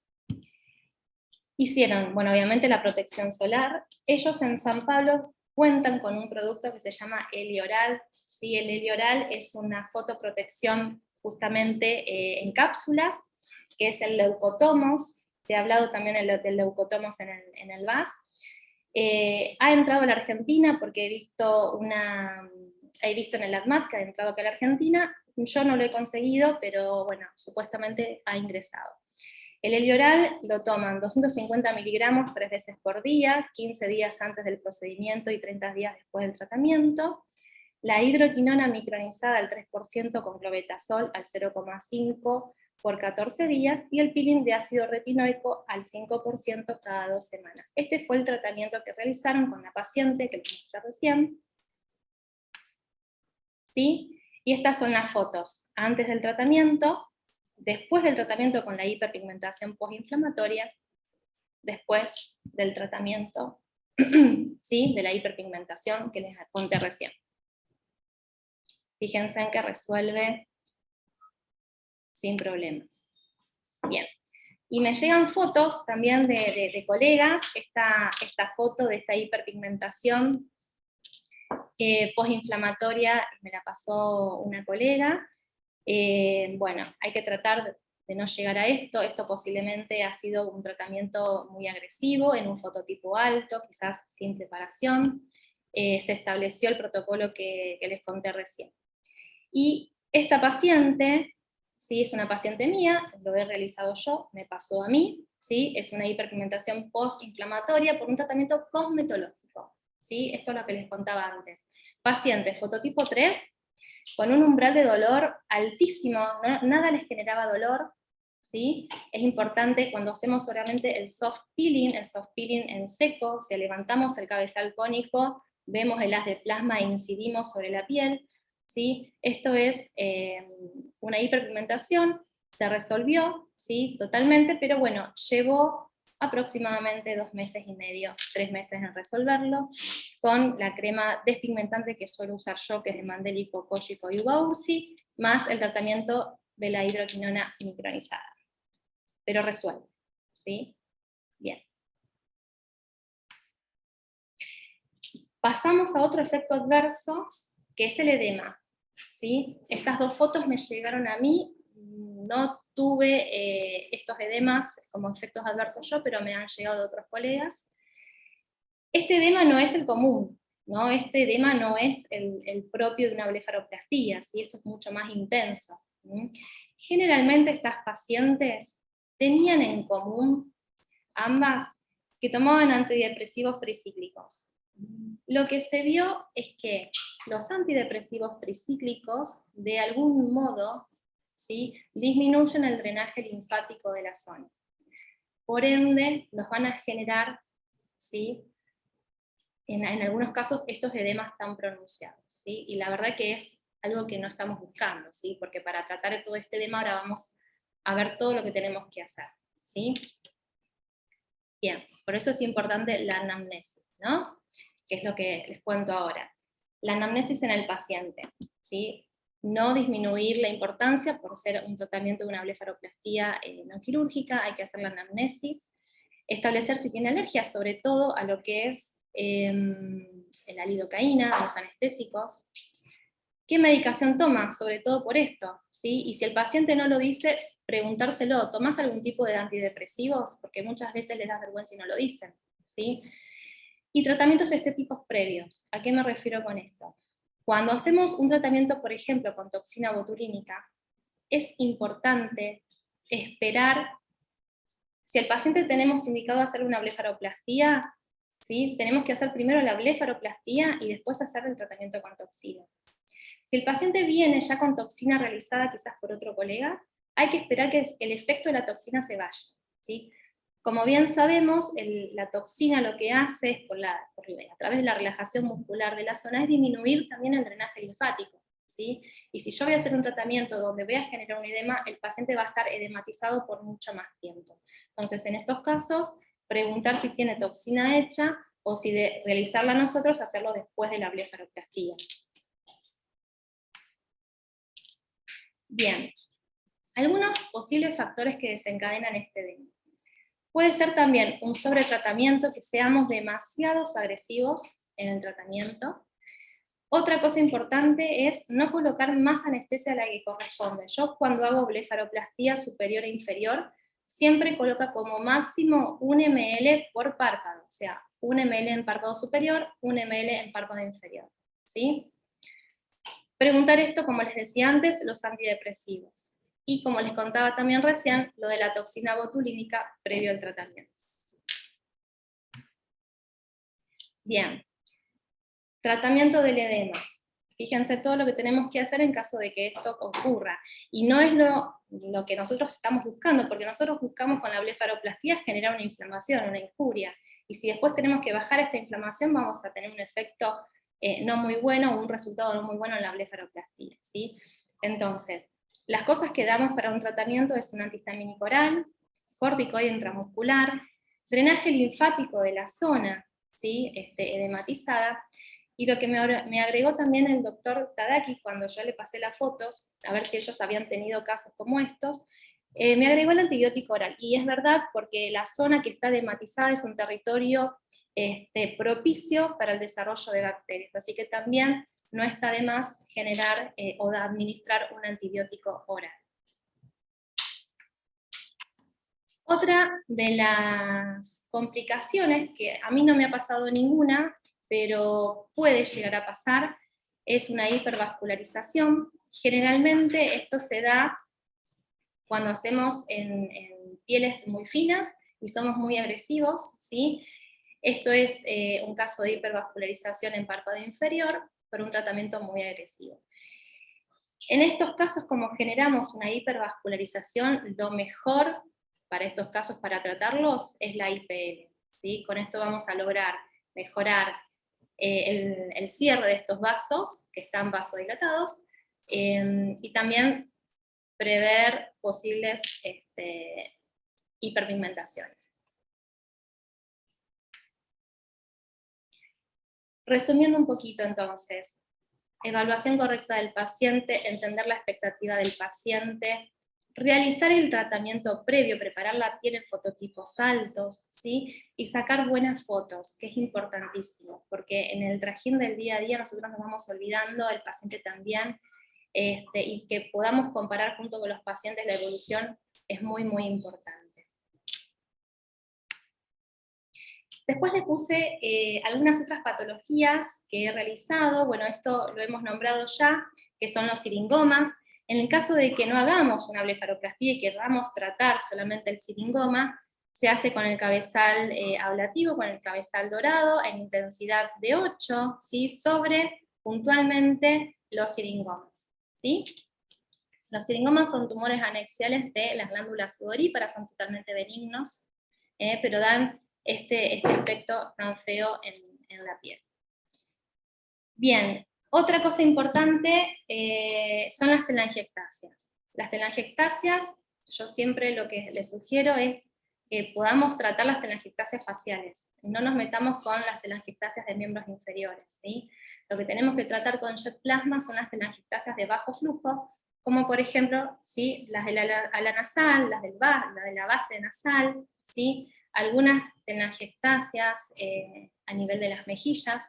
Hicieron, bueno, obviamente la protección solar. Ellos en San Pablo cuentan con un producto que se llama Helioral. ¿Sí? El Helioral es una fotoprotección justamente en cápsulas, que es el leucotomos. Se ha hablado también del leucotomos en el VAS. Ha entrado a la Argentina porque he visto en el ADMAT que ha entrado acá a la Argentina. Yo no lo he conseguido, pero bueno, supuestamente ha ingresado. El Elioral lo toman 250 miligramos 3 veces por día, 15 días antes del procedimiento y 30 días después del tratamiento. La hidroquinona micronizada al 3% con clobetasol al 0,5 por 14 días, y el peeling de ácido retinoico al 5% cada 2 semanas. Este fue el tratamiento que realizaron con la paciente que les mostré recién. ¿Sí? Y estas son las fotos antes del tratamiento, después del tratamiento con la hiperpigmentación postinflamatoria, después del tratamiento, ¿sí?, de la hiperpigmentación que les conté recién. Fíjense en que resuelve sin problemas. Bien. Y me llegan fotos también de colegas, esta foto de esta hiperpigmentación postinflamatoria me la pasó una colega. Bueno, hay que tratar de no llegar a esto posiblemente ha sido un tratamiento muy agresivo, en un fototipo alto, quizás sin preparación. Se estableció el protocolo que les conté recién. Y esta paciente, ¿sí?, es una paciente mía, lo he realizado yo, me pasó a mí, ¿sí?, es una hiperpigmentación postinflamatoria por un tratamiento cosmetológico, ¿sí?, esto es lo que les contaba antes. Paciente fototipo 3, con un umbral de dolor altísimo, nada les generaba dolor, ¿sí? Es importante cuando hacemos obviamente el soft peeling en seco, si levantamos el cabezal cónico, vemos el haz de plasma e incidimos sobre la piel, ¿sí? Esto es una hiperpigmentación, se resolvió, ¿sí?, totalmente, pero bueno, llevó aproximadamente 2 meses y medio, 3 meses en resolverlo, con la crema despigmentante que suelo usar yo, que es de Mandelico, Kojiko y Ubausi, más el tratamiento de la hidroquinona micronizada. Pero resuelve, ¿sí? Bien. Pasamos a otro efecto adverso, que es el edema, ¿sí? Estas 2 fotos me llegaron a mí, no tuve estos edemas como efectos adversos yo, pero me han llegado de otros colegas. Este edema no es el común, ¿no? Este edema no es el propio de una blefaroplastia, ¿sí? Esto es mucho más intenso. Generalmente estas pacientes tenían en común, ambas, que tomaban antidepresivos tricíclicos. Lo que se vio es que los antidepresivos tricíclicos, de algún modo, ¿sí?, disminuyen el drenaje linfático de la zona. Por ende, nos van a generar, ¿sí?, en algunos casos, estos edemas tan pronunciados, ¿sí? Y la verdad que es algo que no estamos buscando, ¿sí? Porque para tratar de todo este edema ahora vamos a ver todo lo que tenemos que hacer, ¿sí? Bien, por eso es importante la anamnesis, ¿no?, que es lo que les cuento ahora. La anamnesis en el paciente, ¿sí? No disminuir la importancia por ser un tratamiento de una blefaroplastia no quirúrgica, hay que hacer la anamnesis, establecer si tiene alergia, sobre todo a lo que es la lidocaína, los anestésicos, qué medicación toma, sobre todo por esto, ¿sí? Y si el paciente no lo dice, preguntárselo, ¿tomás algún tipo de antidepresivos? Porque muchas veces les da vergüenza y no lo dicen, ¿sí? Y tratamientos estéticos previos, ¿a qué me refiero con esto? Cuando hacemos un tratamiento, por ejemplo, con toxina botulínica, es importante esperar, si al paciente tenemos indicado hacer una blefaroplastia, ¿sí?, tenemos que hacer primero la blefaroplastia y después hacer el tratamiento con toxina. Si el paciente viene ya con toxina realizada quizás por otro colega, hay que esperar que el efecto de la toxina se vaya, ¿sí? Como bien sabemos, la toxina lo que hace es, a través de la relajación muscular de la zona, es disminuir también el drenaje linfático, ¿sí? Y si yo voy a hacer un tratamiento donde voy a generar un edema, el paciente va a estar edematizado por mucho más tiempo. Entonces, en estos casos, preguntar si tiene toxina hecha, o si de realizarla nosotros, hacerlo después de la blefaroplastia. Bien, algunos posibles factores que desencadenan este edema. Puede ser también un sobretratamiento, que seamos demasiados agresivos en el tratamiento. Otra cosa importante es no colocar más anestesia a la que corresponde. Yo cuando hago blefaroplastía superior e inferior, siempre coloca como máximo 1 ml por párpado, o sea, 1 ml en párpado superior, 1 ml en párpado inferior, ¿sí? Preguntar esto, como les decía antes, los antidepresivos. Y como les contaba también recién, lo de la toxina botulínica previo al tratamiento. Bien. Tratamiento del edema. Fíjense todo lo que tenemos que hacer en caso de que esto ocurra. Y no es lo que nosotros estamos buscando, porque nosotros buscamos con la blefaroplastía generar una inflamación, una injuria. Y si después tenemos que bajar esta inflamación, vamos a tener un efecto no muy bueno, o un resultado no muy bueno en la blefaroplastía, ¿sí? Entonces, las cosas que damos para un tratamiento es un antihistamínico oral, corticoide intramuscular, drenaje linfático de la zona, ¿sí? Edematizada. Y lo que me agregó también el doctor Tadaki, cuando yo le pasé las fotos, a ver si ellos habían tenido casos como estos, me agregó el antibiótico oral. Y es verdad, porque la zona que está edematizada es un territorio propicio para el desarrollo de bacterias. Así que también no está de más generar o administrar un antibiótico oral. Otra de las complicaciones, que a mí no me ha pasado ninguna, pero puede llegar a pasar, es una hipervascularización. Generalmente esto se da cuando hacemos en pieles muy finas y somos muy agresivos, ¿sí? Esto es un caso de hipervascularización en párpado inferior por un tratamiento muy agresivo. En estos casos, como generamos una hipervascularización, lo mejor para estos casos, para tratarlos, es la IPL, ¿sí? Con esto vamos a lograr mejorar el cierre de estos vasos, que están vasodilatados, y también prever posibles hiperpigmentaciones. Resumiendo un poquito entonces, evaluación correcta del paciente, entender la expectativa del paciente, realizar el tratamiento previo, preparar la piel en fototipos altos, ¿sí? Y sacar buenas fotos, que es importantísimo, porque en el trajín del día a día nosotros nos vamos olvidando, el paciente también, y que podamos comparar junto con los pacientes la evolución es muy, muy importante. Después le puse algunas otras patologías que he realizado, bueno, esto lo hemos nombrado ya, que son los siringomas. En el caso de que no hagamos una blefaroplastía y queramos tratar solamente el siringoma, se hace con el cabezal ablativo, con el cabezal dorado, en intensidad de 8, ¿sí? Sobre, puntualmente, los siringomas, ¿sí? Los siringomas son tumores anexiales de las glándulas sudoríparas, son totalmente benignos, pero dan este aspecto tan feo en la piel. Bien, otra cosa importante son las telangiectasias. Las telangiectasias, yo siempre lo que les sugiero es que podamos tratar las telangiectasias faciales, no nos metamos con las telangiectasias de miembros inferiores, ¿sí? Lo que tenemos que tratar con jet plasma son las telangiectasias de bajo flujo, como por ejemplo, ¿sí? Las de la ala nasal, las de la base nasal, ¿sí? Algunas telangiectasias a nivel de las mejillas.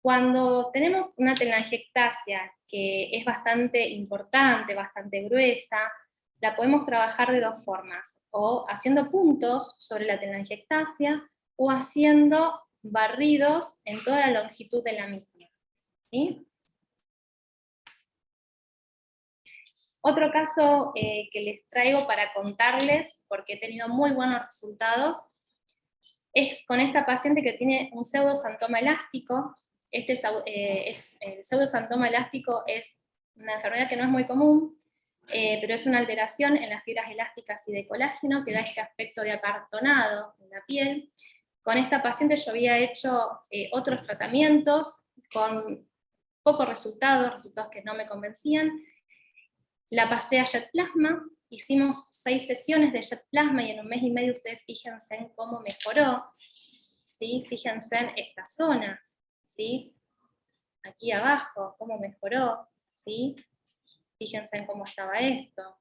Cuando tenemos una telangiectasia que es bastante importante, bastante gruesa, la podemos trabajar de dos formas, o haciendo puntos sobre la telangiectasia, o haciendo barridos en toda la longitud de la misma, ¿sí? Otro caso que les traigo para contarles, porque he tenido muy buenos resultados, es con esta paciente que tiene un pseudosantoma elástico. El pseudosantoma elástico es una enfermedad que no es muy común, pero es una alteración en las fibras elásticas y de colágeno que da este aspecto de acartonado en la piel. Con esta paciente yo había hecho otros tratamientos con pocos resultados que no me convencían. La pasé a jet plasma, hicimos 6 sesiones de jet plasma y en 1 mes y medio ustedes fíjense en cómo mejoró, ¿sí? Fíjense en esta zona, ¿sí? Aquí abajo, cómo mejoró, ¿sí? Fíjense en cómo estaba esto.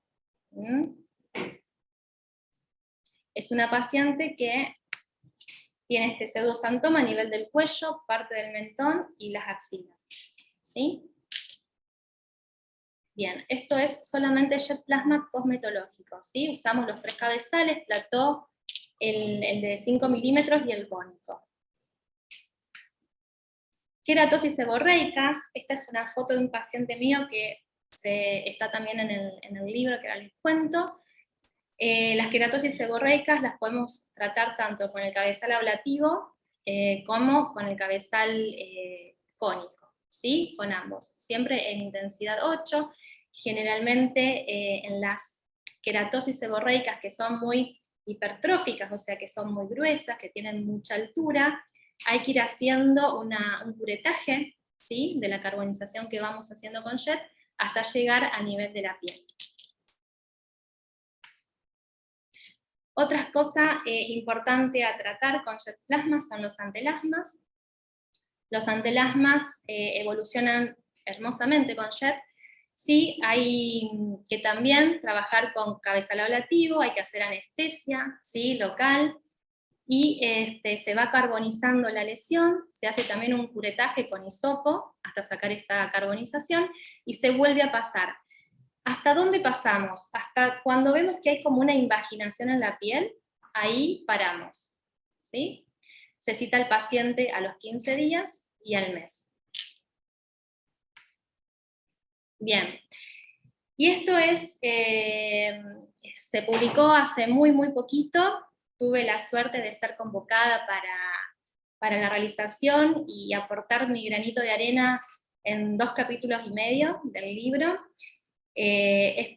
Es una paciente que tiene este pseudosantoma a nivel del cuello, parte del mentón y las axilas. ¿Sí? Bien, esto es solamente jet plasma cosmetológico, ¿sí? Usamos los 3 cabezales, plató, el de 5 milímetros y el cónico. Queratosis seborreicas, esta es una foto de un paciente mío que está también en el libro que ahora les cuento. Las queratosis seborreicas las podemos tratar tanto con el cabezal ablativo como con el cabezal cónico, ¿sí? Con ambos, siempre en intensidad 8. Generalmente en las queratosis seborreicas que son muy hipertróficas, o sea que son muy gruesas, que tienen mucha altura, hay que ir haciendo un curetaje, ¿sí? De la carbonización que vamos haciendo con JET hasta llegar a nivel de la piel. Otras cosas importantes a tratar con jet plasma son los antelasmas. Los antelasmas evolucionan hermosamente con jet. Sí, hay que también trabajar con cabezal ablativo, hay que hacer anestesia, ¿sí? Local, y se va carbonizando la lesión, se hace también un curetaje con hisopo hasta sacar esta carbonización, y se vuelve a pasar. ¿Hasta dónde pasamos? Hasta cuando vemos que hay como una invaginación en la piel, ahí paramos, ¿sí? Se cita al paciente a los 15 días y al mes. Bien, y esto se publicó hace muy, muy poquito. Tuve la suerte de ser convocada para la realización y aportar mi granito de arena en 2 capítulos y medio del libro. Me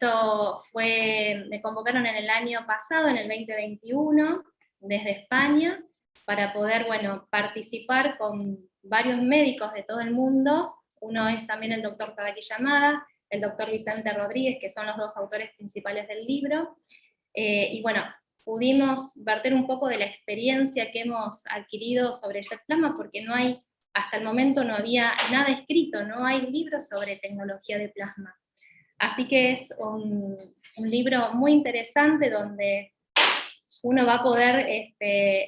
convocaron en el año pasado, en el 2021, desde España, para poder, bueno, participar con varios médicos de todo el mundo. Uno es también el doctor Tadaki Yamada, el doctor Vicente Rodríguez, que son los 2 autores principales del libro, y bueno, pudimos verter un poco de la experiencia que hemos adquirido sobre jet plasma, porque hasta el momento no había nada escrito, no hay libros sobre tecnología de plasma. Así que es un libro muy interesante donde uno va a poder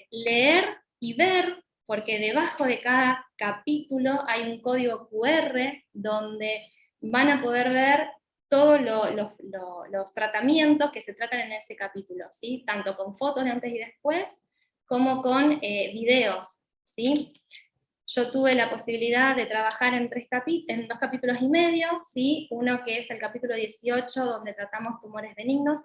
leer y ver, porque debajo de cada capítulo hay un código QR donde van a poder ver todos los tratamientos que se tratan en ese capítulo, ¿sí? Tanto con fotos de antes y después, como con videos, ¿sí? Yo tuve la posibilidad de trabajar en 2 capítulos y medio, ¿sí? Uno que es el capítulo 18, donde tratamos tumores benignos.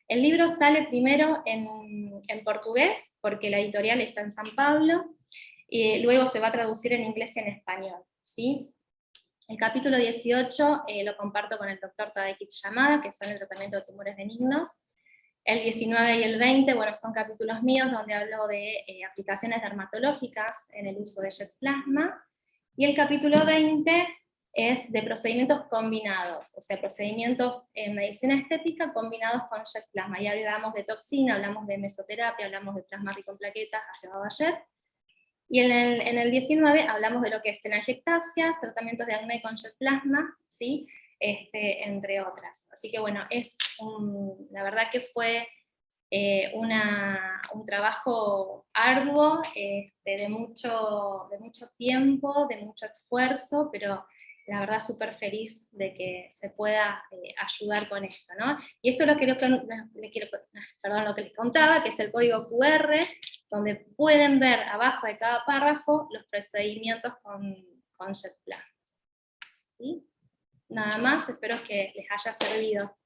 El libro sale primero en portugués, porque la editorial está en San Pablo, y luego se va a traducir en inglés y en español, ¿sí? El capítulo 18 lo comparto con el doctor Tadaki Yamada, que son el tratamiento de tumores benignos. El 19 y el 20, bueno, son capítulos míos donde hablo de aplicaciones dermatológicas en el uso de jet plasma. Y el capítulo 20 es de procedimientos combinados, o sea, procedimientos en medicina estética combinados con jet plasma. Y hablamos de toxina, hablamos de mesoterapia, hablamos de plasma rico en plaquetas, ácido jet. Y en el 19 hablamos de lo que es telangiectasias, tratamientos de acné con jet plasma, ¿sí? Entre otras. Así que bueno, la verdad que fue un trabajo arduo, de mucho tiempo, de mucho esfuerzo, pero la verdad súper feliz de que se pueda ayudar con esto, ¿no? Y esto es lo que les contaba, que es el código QR, donde pueden ver abajo de cada párrafo los procedimientos con jet plasma. ¿Sí? Nada más, espero que les haya servido.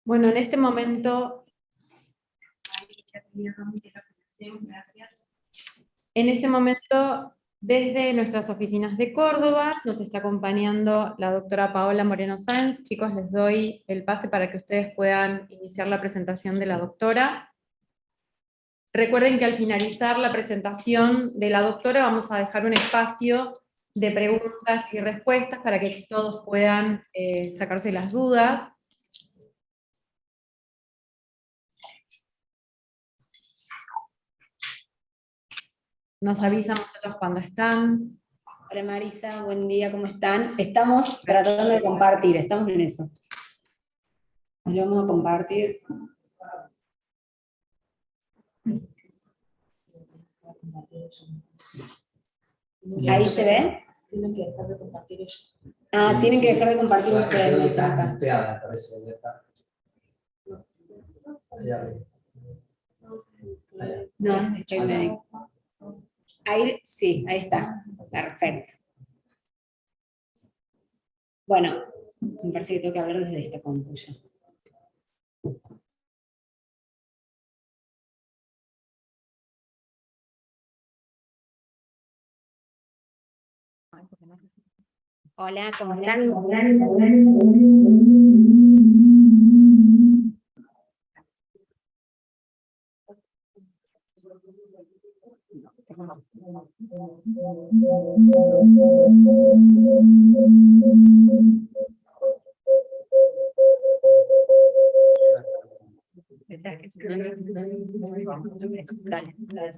Bueno, en este momento, desde nuestras oficinas de Córdoba, nos está acompañando la doctora Paola Moreno Sáenz. Chicos, les doy el pase para que ustedes puedan iniciar la presentación de la doctora. Recuerden que al finalizar la presentación de la doctora vamos a dejar un espacio de preguntas y respuestas para que todos puedan sacarse las dudas. Nos avisan muchachos cuando están. Hola Marisa, buen día, ¿cómo están? Estamos tratando de compartir, estamos en eso. Lo vamos a compartir. ¿Ahí se ve? Tienen que dejar de compartir ellos. Ah, tienen que dejar de compartir ustedes. me Está falta. muteada, me parece, ya está. Ahí arriba. No, es de Stream Medic. Ahí, sí, ahí está. Perfecto. Bueno, me parece que tengo que hablar desde esta compu yo. Hola, ¿cómo están? Dale, dale.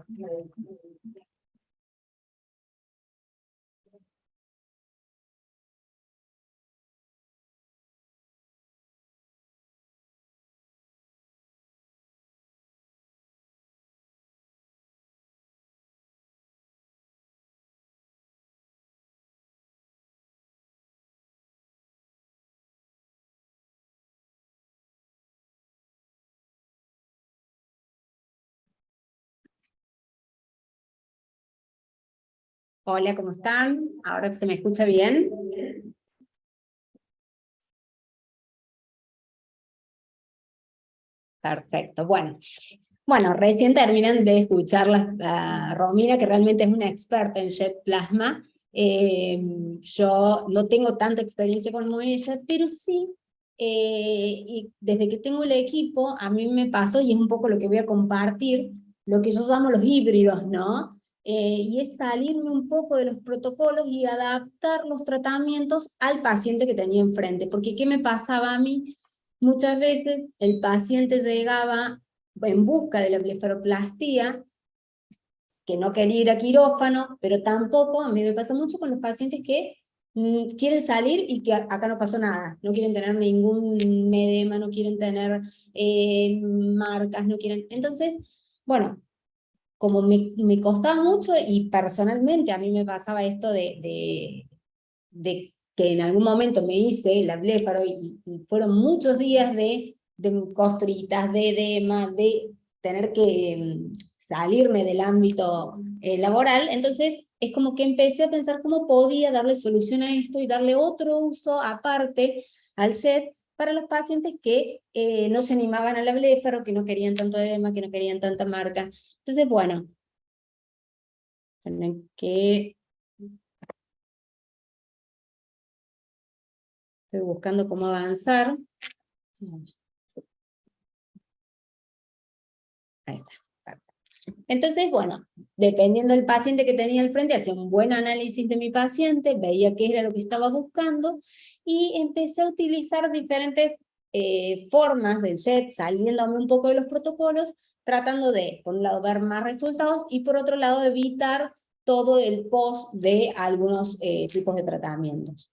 Hola, ¿cómo están? ¿Ahora se me escucha bien? Perfecto, bueno. Bueno, recién terminan de escuchar a Romina, que realmente es una experta en Jet Plasma. Yo no tengo tanta experiencia como ella, pero sí, y desde que tengo el equipo, a mí me pasó, y es un poco lo que voy a compartir, lo que yo llamo los híbridos, ¿no? Y es salirme un poco de los protocolos y adaptar los tratamientos al paciente que tenía enfrente. Porque ¿qué me pasaba a mí? Muchas veces el paciente llegaba en busca de la blefaroplastía, que no quería ir a quirófano, pero tampoco, a mí me pasa mucho con los pacientes que quieren salir y que acá no pasó nada, no quieren tener ningún edema, no quieren tener marcas, no quieren... Entonces, bueno, como me costaba mucho y personalmente a mí me pasaba esto de que en algún momento me hice la blefaro y fueron muchos días de costritas, de edema, de tener que salirme del ámbito laboral, entonces es como que empecé a pensar cómo podía darle solución a esto y darle otro uso aparte al JET para los pacientes que no se animaban a la blefaro, que no querían tanto edema, que no querían tanta marca. Entonces, bueno, que estoy buscando cómo avanzar. Ahí está. Entonces, bueno, dependiendo del paciente que tenía al frente, hacía un buen análisis de mi paciente, veía qué era lo que estaba buscando, y empecé a utilizar diferentes formas del JET, saliéndome un poco de los protocolos, tratando de, por un lado, ver más resultados, y por otro lado, evitar todo el post de algunos tipos de tratamientos.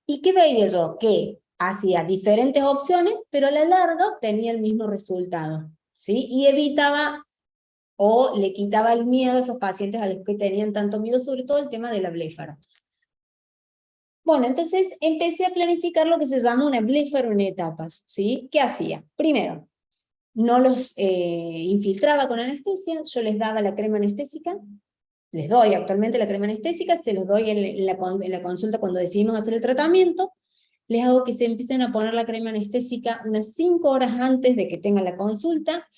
¿Y qué veía yo? Que hacía diferentes opciones, pero a la larga obtenía el mismo resultado, ¿sí? Y evitaba o le quitaba el miedo a esos pacientes a los que tenían tanto miedo, sobre todo el tema de la blefaro. Bueno, entonces empecé a planificar lo que se llama una blefaro en etapas, ¿sí? ¿Qué hacía? Primero, no los infiltraba con anestesia, yo les daba la crema anestésica, les doy actualmente la crema anestésica, se los doy en la consulta cuando decidimos hacer el tratamiento, les hago que se empiecen a poner la crema anestésica unas 5 horas antes de que tengan la consulta,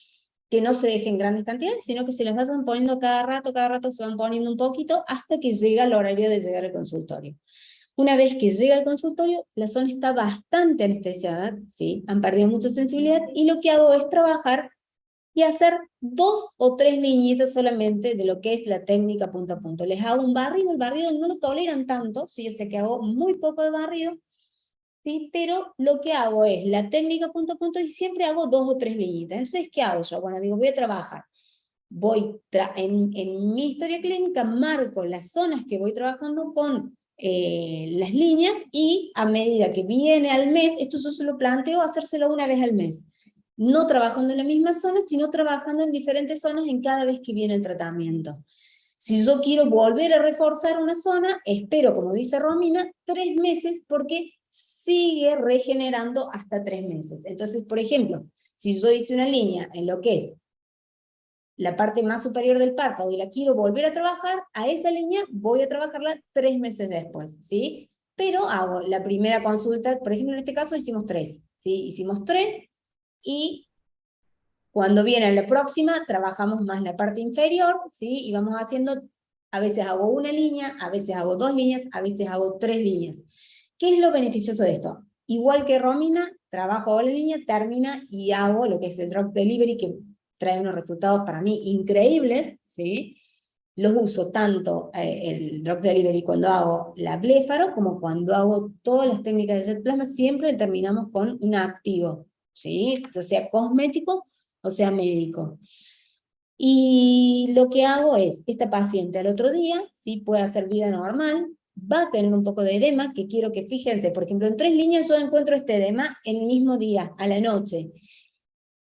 que no se dejen grandes cantidades, sino que se las vayan poniendo cada rato se van poniendo un poquito, hasta que llega el horario de llegar al consultorio. Una vez que llega al consultorio, la zona está bastante anestesiada, ¿sí? Han perdido mucha sensibilidad, y lo que hago es trabajar y hacer 2 o 3 liñitas solamente de lo que es la técnica punto a punto. Les hago un barrido, el barrido no lo toleran tanto, ¿sí? Yo sé que hago muy poco de barrido, ¿sí? Pero lo que hago es la técnica punto a punto, y siempre hago 2 o 3 liñitas. Entonces, ¿qué hago yo? Bueno, digo, voy a trabajar. En mi historia clínica marco las zonas que voy trabajando con las líneas, y a medida que viene al mes, esto yo se lo planteo hacérselo una vez al mes. No trabajando en la misma zona, sino trabajando en diferentes zonas en cada vez que viene el tratamiento. Si yo quiero volver a reforzar una zona, espero, como dice Romina, 3 meses, porque sigue regenerando hasta 3 meses. Entonces, por ejemplo, si yo hice una línea en lo que es la parte más superior del párpado y la quiero volver a trabajar, a esa línea voy a trabajarla 3 meses después, ¿sí? Pero hago la primera consulta, por ejemplo, en este caso hicimos 3, ¿sí? Hicimos 3, y cuando viene la próxima, trabajamos más la parte inferior, ¿sí? Y vamos haciendo, a veces hago una línea, a veces hago 2 líneas, a veces hago 3 líneas. ¿Qué es lo beneficioso de esto? Igual que Romina, trabajo la línea, termina y hago lo que es el drop delivery, que trae unos resultados para mí increíbles, ¿sí? Los uso tanto el drop delivery cuando hago la bléfaro, como cuando hago todas las técnicas de jet plasma, siempre terminamos con un activo, ¿sí? Ya sea cosmético o sea médico. Y lo que hago es, esta paciente al otro día, ¿sí? Puede hacer vida normal, va a tener un poco de edema, que quiero que fíjense, por ejemplo, en 3 líneas yo encuentro este edema el mismo día, a la noche.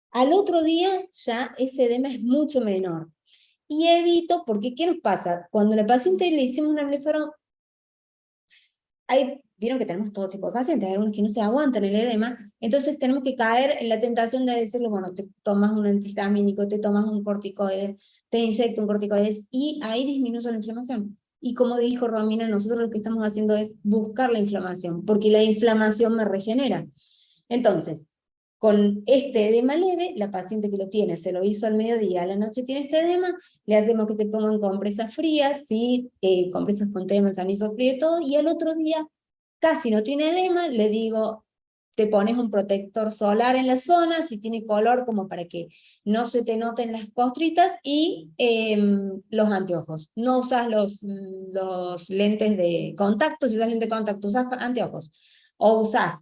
Al otro día ya ese edema es mucho menor. Y evito, porque ¿qué nos pasa? Cuando a la paciente le hicimos una blefaro, vieron que tenemos todo tipo de pacientes, hay algunos que no se aguantan el edema, entonces tenemos que caer en la tentación de decirle, bueno, te tomas un antihistamínico, te tomas un corticoide, te inyecto un corticoide, y ahí disminuye la inflamación. Y como dijo Romina, nosotros lo que estamos haciendo es buscar la inflamación, porque la inflamación me regenera. Entonces, con este edema leve, la paciente que lo tiene, se lo hizo al mediodía, a la noche tiene este edema, le hacemos que se pongan compresas frías, ¿sí? Compresas con té de manzanizo frío y todo, y al otro día casi no tiene edema, le digo, te pones un protector solar en la zona, si tiene color como para que no se te noten las costritas, y los anteojos. No usas los lentes de contacto, si usas lentes de contacto, usas anteojos. O usas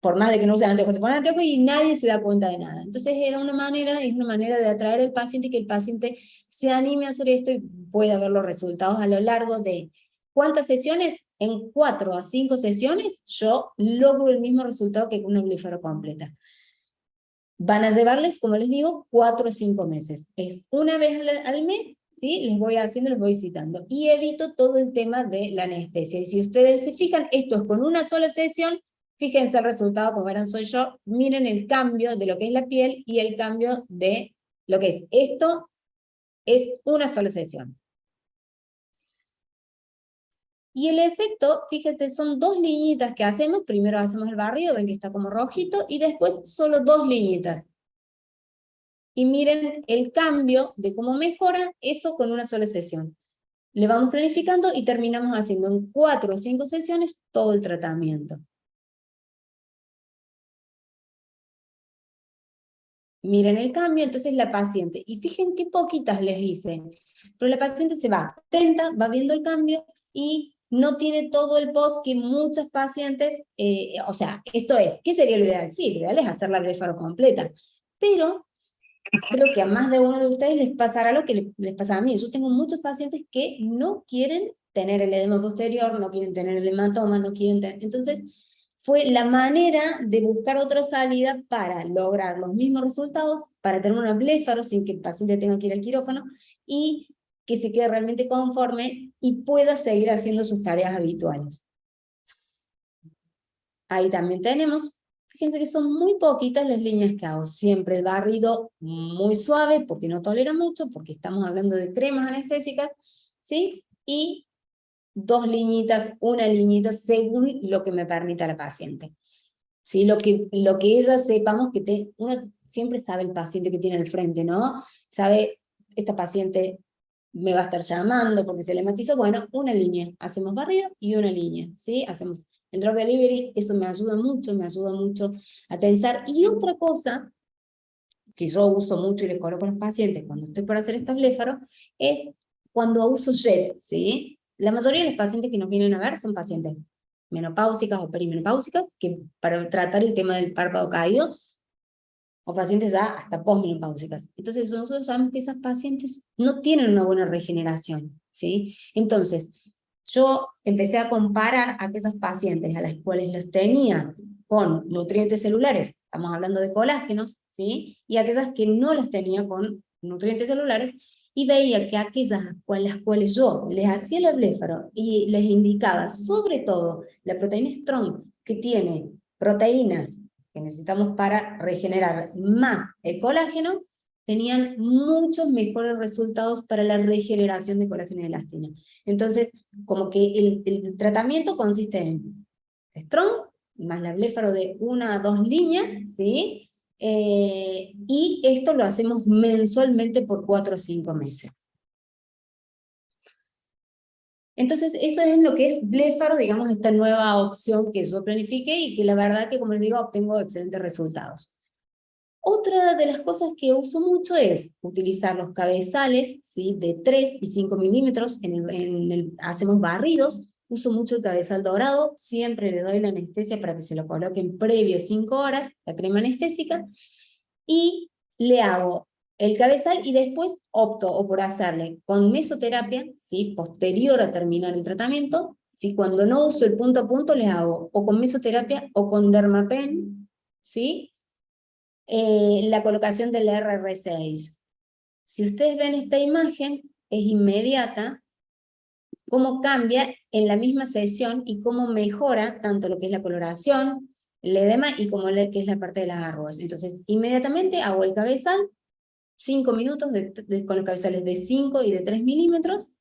por más de que no usen anteojos, te ponen anteojos y nadie se da cuenta de nada. Entonces es una manera de atraer al paciente y que el paciente se anime a hacer esto y pueda ver los resultados a lo largo de ¿cuántas sesiones? En 4 a 5 sesiones yo logro el mismo resultado que con una blefaro completa. Van a llevarles, como les digo, 4 a 5 meses. Es una vez al mes, ¿sí? Les voy haciendo, les voy citando. Y evito todo el tema de la anestesia. Y si ustedes se fijan, esto es con una sola sesión. Fíjense el resultado, como verán soy yo, miren el cambio de lo que es la piel y el cambio de lo que es esto, es una sola sesión. Y el efecto, fíjense, son 2 liñitas que hacemos, primero hacemos el barrido, ven que está como rojito, y después solo 2 liñitas. Y miren el cambio de cómo mejora eso con una sola sesión. Le vamos planificando y terminamos haciendo en 4 o 5 sesiones todo el tratamiento. Miren el cambio, entonces la paciente, y fíjense qué poquitas les hice, pero la paciente se va atenta, va viendo el cambio y no tiene todo el post que muchas pacientes, o sea, esto es, ¿qué sería lo ideal? Sí, lo ideal es hacer la blefaro completa, pero creo que a más de uno de ustedes les pasará lo que les pasa a mí. Yo tengo muchos pacientes que no quieren tener el edema posterior, no quieren tener el hematoma, no quieren tener... Entonces, fue la manera de buscar otra salida para lograr los mismos resultados, para tener una blefaro sin que el paciente tenga que ir al quirófano, y que se quede realmente conforme y pueda seguir haciendo sus tareas habituales. Ahí también tenemos, fíjense que son muy poquitas las líneas que hago, siempre el barrido muy suave, porque no tolera mucho, porque estamos hablando de cremas anestésicas, ¿sí? Y 2 liñitas, una liñita, según lo que me permita la paciente. ¿Sí? Lo que ella sepamos que uno siempre sabe el paciente que tiene al frente, ¿no? Sabe, esta paciente me va a estar llamando porque se le matizó, bueno, una línea, hacemos barrido y una línea, ¿sí? Hacemos el drug delivery, eso me ayuda mucho a tensar. Y otra cosa que yo uso mucho y le coloco a los pacientes cuando estoy por hacer esta bléfaro, es cuando uso jet, ¿sí? La mayoría de los pacientes que nos vienen a ver son pacientes menopáusicas o perimenopáusicas, que para tratar el tema del párpado caído, o pacientes ya hasta posmenopáusicas. Entonces nosotros sabemos que esas pacientes no tienen una buena regeneración, ¿sí? Entonces, yo empecé a comparar a aquellos pacientes a las cuales los tenía con nutrientes celulares, estamos hablando de colágenos, ¿sí? Y aquellas que no los tenía con nutrientes celulares, y veía que aquellas a las cuales yo les hacía el bléfaro y les indicaba sobre todo la proteína Strong, que tiene proteínas que necesitamos para regenerar más el colágeno, tenían muchos mejores resultados para la regeneración de colágeno y elastina. Entonces, como que el tratamiento consiste en Strong, más la bléfaro de 1 a 2 líneas, ¿sí? Y esto lo hacemos mensualmente por 4 o 5 meses. Entonces, eso es lo que es bléfaro, digamos, esta nueva opción que yo planifiqué y que la verdad que, como les digo, obtengo excelentes resultados. Otra de las cosas que uso mucho es utilizar los cabezales, ¿sí? De 3 y 5 milímetros, hacemos barridos, uso mucho el cabezal dorado, siempre le doy la anestesia para que se lo coloquen previo 5 horas, la crema anestésica, y le hago el cabezal y después opto o por hacerle con mesoterapia, ¿sí? Posterior a terminar el tratamiento, ¿sí? Cuando no uso el punto a punto, les hago o con mesoterapia o con Dermapen, ¿sí? La colocación del RR6. Si ustedes ven esta imagen, es inmediata, cómo cambia en la misma sesión y cómo mejora tanto lo que es la coloración, el edema y como que es la parte de las arrugas. Entonces, inmediatamente hago el cabezal, 5 minutos con los cabezales de 5 y de 3 milímetros,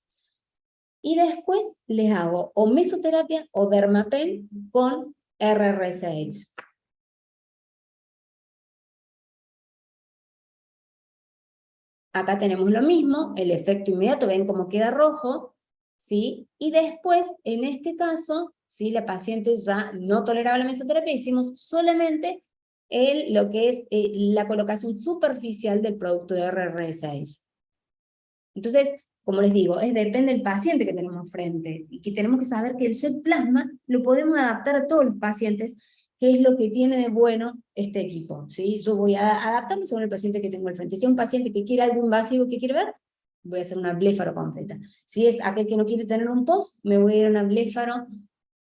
y después les hago o mesoterapia o Dermapen con RR6. Acá tenemos lo mismo, el efecto inmediato, ven cómo queda rojo, ¿sí? Y después, en este caso, ¿sí? La paciente ya no toleraba la mesoterapia, hicimos solamente lo que es la colocación superficial del producto de RR6. Entonces, como les digo, depende del paciente que tenemos frente, y que tenemos que saber que el jet plasma lo podemos adaptar a todos los pacientes, que es lo que tiene de bueno este equipo, ¿sí? Yo voy a adaptarlo según el paciente que tengo al frente. Si es un paciente que quiere algo invasivo que quiere ver, voy a hacer una bléfaro completa. Si es aquel que no quiere tener un post, me voy a ir a una bléfaro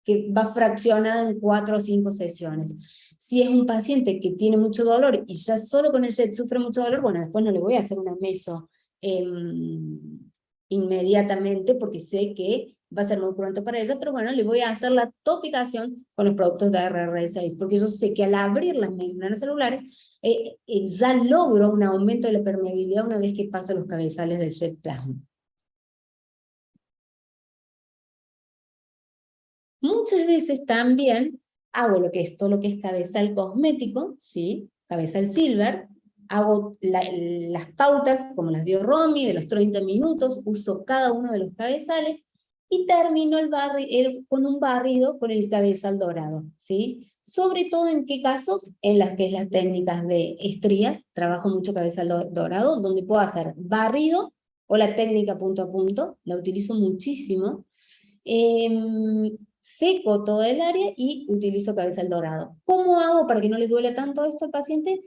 que va fraccionada en 4 o 5 sesiones. Si es un paciente que tiene mucho dolor y ya solo con el jet sufre mucho dolor, bueno, después no le voy a hacer una meso inmediatamente porque sé que va a ser muy pronto para ella, pero bueno, le voy a hacer la topicación con los productos de RR6, porque yo sé que al abrir las membranas celulares, ya logro un aumento de la permeabilidad una vez que paso los cabezales del jet plasma. Muchas veces también hago todo lo que es cabezal cosmético, ¿sí? Cabezal silver, hago las pautas, como las dio Romy, de los 30 minutos, uso cada uno de los cabezales, y termino con un barrido con el cabezal dorado, ¿sí? Sobre todo en qué casos, en las que es las técnicas de estrías, trabajo mucho cabezal dorado, donde puedo hacer barrido, o la técnica punto a punto, la utilizo muchísimo. Seco todo el área y utilizo cabezal dorado. ¿Cómo hago para que no le duele tanto esto al paciente?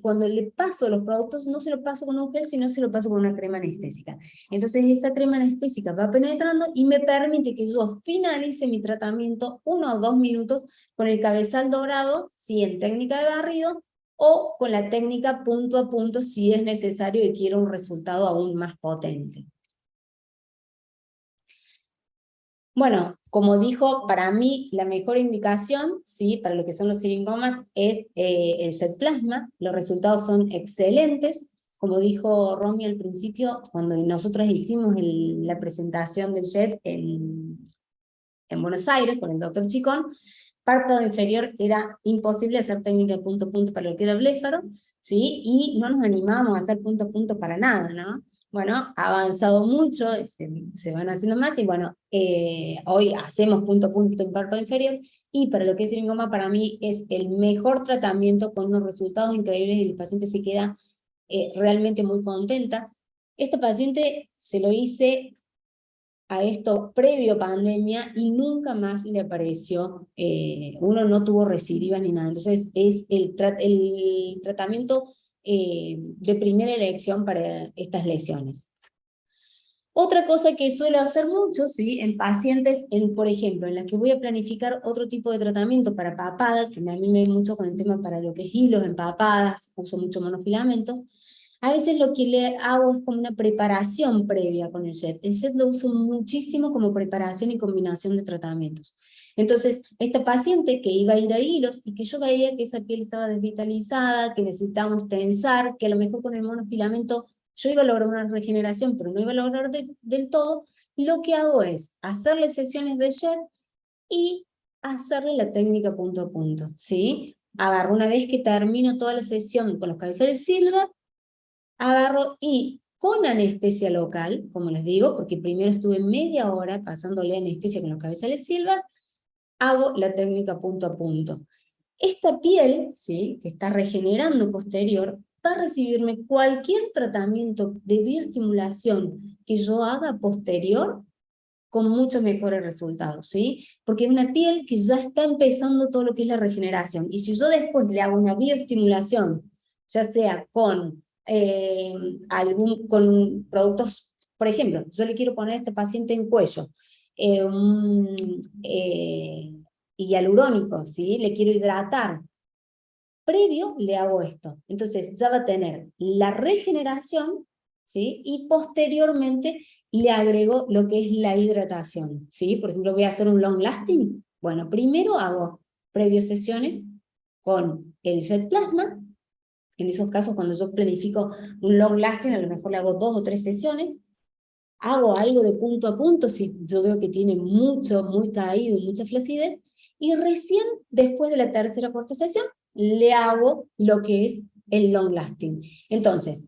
Cuando le paso los productos, no se lo paso con un gel, sino se lo paso con una crema anestésica. Entonces esa crema anestésica va penetrando y me permite que yo finalice mi tratamiento 1 o 2 minutos con el cabezal dorado, si en técnica de barrido, o con la técnica punto a punto si es necesario y quiero un resultado aún más potente. Bueno, como dijo, para mí la mejor indicación, ¿sí? Para lo que son los siringomas es el jet plasma. Los resultados son excelentes. Como dijo Romy al principio, cuando nosotros hicimos la presentación del jet en Buenos Aires con el doctor Chicón, párpado inferior era imposible hacer técnica de punto a punto para lo que era bléfaro, ¿sí? Y no nos animábamos a hacer punto a punto para nada, ¿no? Bueno, ha avanzado mucho, se van haciendo más, y bueno, hoy hacemos punto a punto en párpado inferior, y para lo que es siringoma, para mí es el mejor tratamiento con unos resultados increíbles, y el paciente se queda realmente muy contenta. Este paciente se lo hice a esto previo pandemia y nunca más le apareció, uno no tuvo recidiva ni nada. Entonces es el tratamiento de primera elección para estas lesiones. Otra cosa que suelo hacer mucho, ¿sí? En pacientes, por ejemplo, en las que voy a planificar otro tipo de tratamiento para papada, que a mí me ve mucho con el tema para lo que es hilos en papadas, uso mucho monofilamentos, a veces lo que le hago es como una preparación previa con el jet. El jet lo uso muchísimo como preparación y combinación de tratamientos. Entonces, esta paciente que iba a ir a hilos y que yo veía que esa piel estaba desvitalizada, que necesitábamos tensar, que a lo mejor con el monofilamento yo iba a lograr una regeneración, pero no iba a lograr del todo, lo que hago es hacerle sesiones de jet y hacerle la técnica punto a punto, ¿sí? Agarro una vez que termino toda la sesión con los cabezales silver, agarro y con anestesia local, como les digo, porque primero estuve media hora pasándole anestesia con los cabezales silver, hago la técnica punto a punto. Esta piel, ¿sí?, que está regenerando posterior, va a recibirme cualquier tratamiento de bioestimulación que yo haga posterior con muchos mejores resultados, ¿sí? Porque es una piel que ya está empezando todo lo que es la regeneración. Y si yo después le hago una bioestimulación, ya sea con, con productos, por ejemplo, yo le quiero poner a este paciente en cuello, hialurónico, ¿sí? Le quiero hidratar. Previo le hago esto. Entonces ya va a tener la regeneración, ¿sí? Y posteriormente le agrego lo que es la hidratación, ¿sí? Por ejemplo, voy a hacer un long lasting. Bueno, primero hago previo sesiones con el jet plasma. En esos casos, cuando yo planifico un long lasting, a lo mejor le hago 2 o 3 sesiones. Hago algo de punto a punto si yo veo que tiene muy caído, mucha flacidez, y recién después de la tercera o cuarta sesión le hago lo que es el long lasting. Entonces,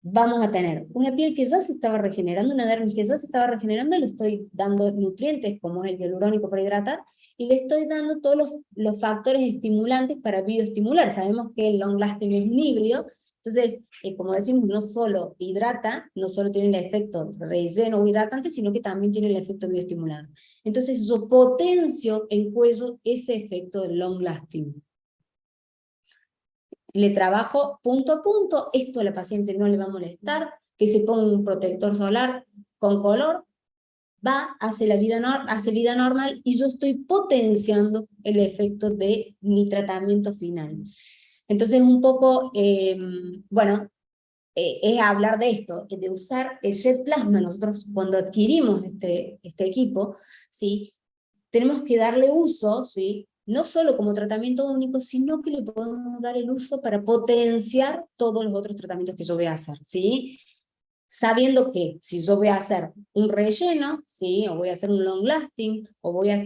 vamos a tener una piel que ya se estaba regenerando, una dermis que ya se estaba regenerando, le estoy dando nutrientes como el hialurónico para hidratar, y le estoy dando todos los factores estimulantes para bioestimular. Sabemos que el long lasting es un híbrido, entonces, como decimos, no solo hidrata, no solo tiene el efecto relleno o hidratante, sino que también tiene el efecto bioestimulador. Entonces yo potencio en cuello ese efecto del long lasting. Le trabajo punto a punto, esto a la paciente no le va a molestar, que se ponga un protector solar con color, va, hace vida normal, y yo estoy potenciando el efecto de mi tratamiento final. Entonces un poco, bueno, es hablar de esto, de usar el jet plasma. Nosotros cuando adquirimos este equipo, ¿sí?, tenemos que darle uso, ¿sí?, no solo como tratamiento único, sino que le podemos dar el uso para potenciar todos los otros tratamientos que yo voy a hacer, ¿sí? Sabiendo que si yo voy a hacer un relleno, ¿sí?, o voy a hacer un long lasting,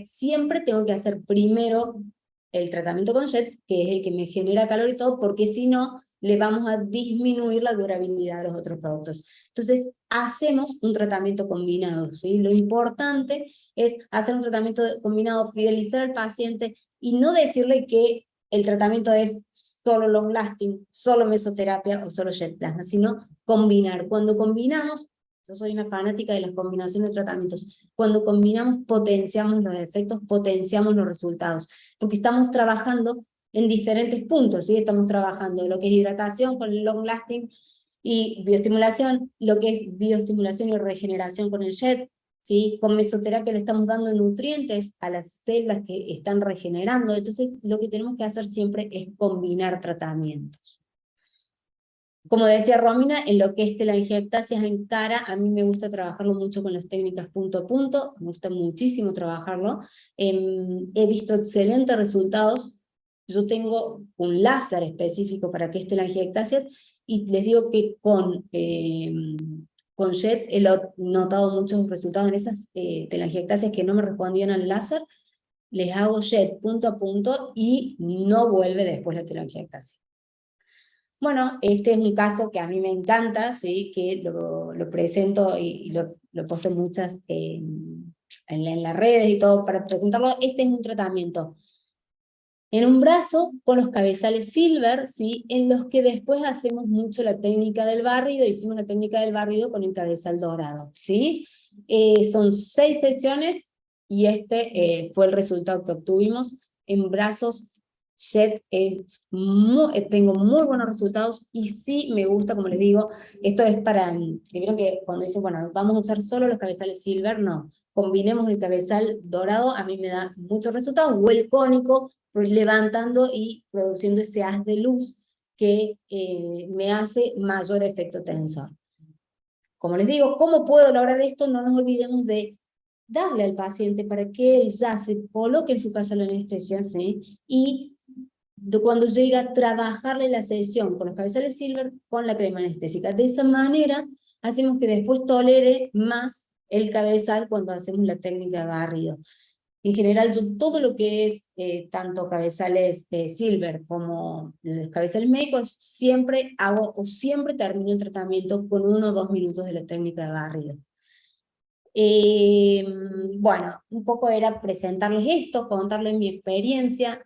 siempre tengo que hacer primero el tratamiento con jet, que es el que me genera calor y todo, porque si no, le vamos a disminuir la durabilidad de los otros productos. Entonces, hacemos un tratamiento combinado, ¿sí? Lo importante es hacer un tratamiento combinado, fidelizar al paciente, y no decirle que el tratamiento es solo long lasting, solo mesoterapia o solo jet plasma, sino combinar. Cuando combinamos, yo soy una fanática de las combinaciones de tratamientos, cuando combinamos potenciamos los efectos, potenciamos los resultados, porque estamos trabajando en diferentes puntos, ¿sí? Estamos trabajando lo que es hidratación con el long lasting y bioestimulación, lo que es bioestimulación y regeneración con el jet, ¿sí? Con mesoterapia le estamos dando nutrientes a las células que están regenerando. Entonces lo que tenemos que hacer siempre es combinar tratamientos. Como decía Romina, en lo que es telangiectasias en cara, a mí me gusta trabajarlo mucho con las técnicas punto a punto, me gusta muchísimo trabajarlo. He visto excelentes resultados. Yo tengo un láser específico para que es telangiectasias, y les digo que con jet he notado muchos resultados en esas telangiectasias que no me respondían al láser. Les hago jet punto a punto y no vuelve después la telangiectasia. Bueno, este es un caso que a mí me encanta, ¿sí?, que lo presento y lo posto muchas en las redes y todo para presentarlo. Este es un tratamiento en un brazo con los cabezales silver, ¿sí?, en los que después hacemos mucho la técnica del barrido. Hicimos la técnica del barrido con el cabezal dorado, ¿sí? Son 6 sesiones y este fue el resultado que obtuvimos en brazos Jet tengo muy buenos resultados y sí me gusta, como les digo, esto es para, primero que cuando dicen, bueno, vamos a usar solo los cabezales silver, no, combinemos el cabezal dorado, a mí me da muchos resultados, o el cónico, pues levantando y produciendo ese haz de luz que me hace mayor efecto tensor. Como les digo, ¿cómo puedo lograr esto? No nos olvidemos de darle al paciente para que él ya se coloque en su casa la anestesia, ¿sí? Y cuando llega a trabajarle la sesión con los cabezales silver con la crema anestésica. De esa manera hacemos que después tolere más el cabezal cuando hacemos la técnica de barrido. En general, yo todo lo que es tanto cabezales silver como los cabezales médicos, siempre hago o siempre termino el tratamiento con 1 o 2 minutos de la técnica de barrido. Bueno, un poco era presentarles esto, contarles mi experiencia,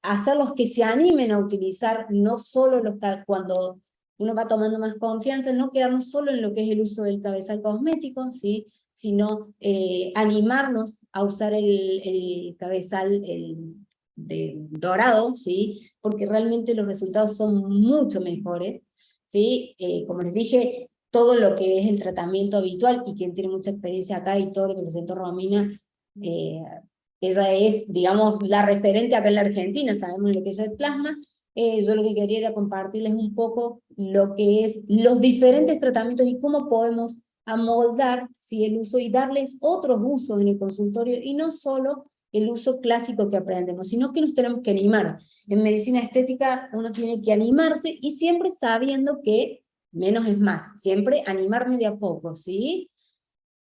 hacerlos que se animen a utilizar no solo cuando uno va tomando más confianza, no quedarnos solo en lo que es el uso del cabezal cosmético, ¿sí? Sino animarnos a usar el cabezal dorado, ¿sí? Porque realmente los resultados son mucho mejores, ¿sí? Como les dije, todo lo que es el tratamiento habitual, y quien tiene mucha experiencia acá, y todo lo que presentó Romina, ella es, digamos, la referente acá en la Argentina, sabemos lo que es el plasma. Yo lo que quería era compartirles un poco lo que es los diferentes tratamientos y cómo podemos amoldar el uso y darles otros usos en el consultorio, y no solo el uso clásico que aprendemos, sino que nos tenemos que animar. En medicina estética uno tiene que animarse, y siempre sabiendo que menos es más, siempre animarme de a poco, ¿sí?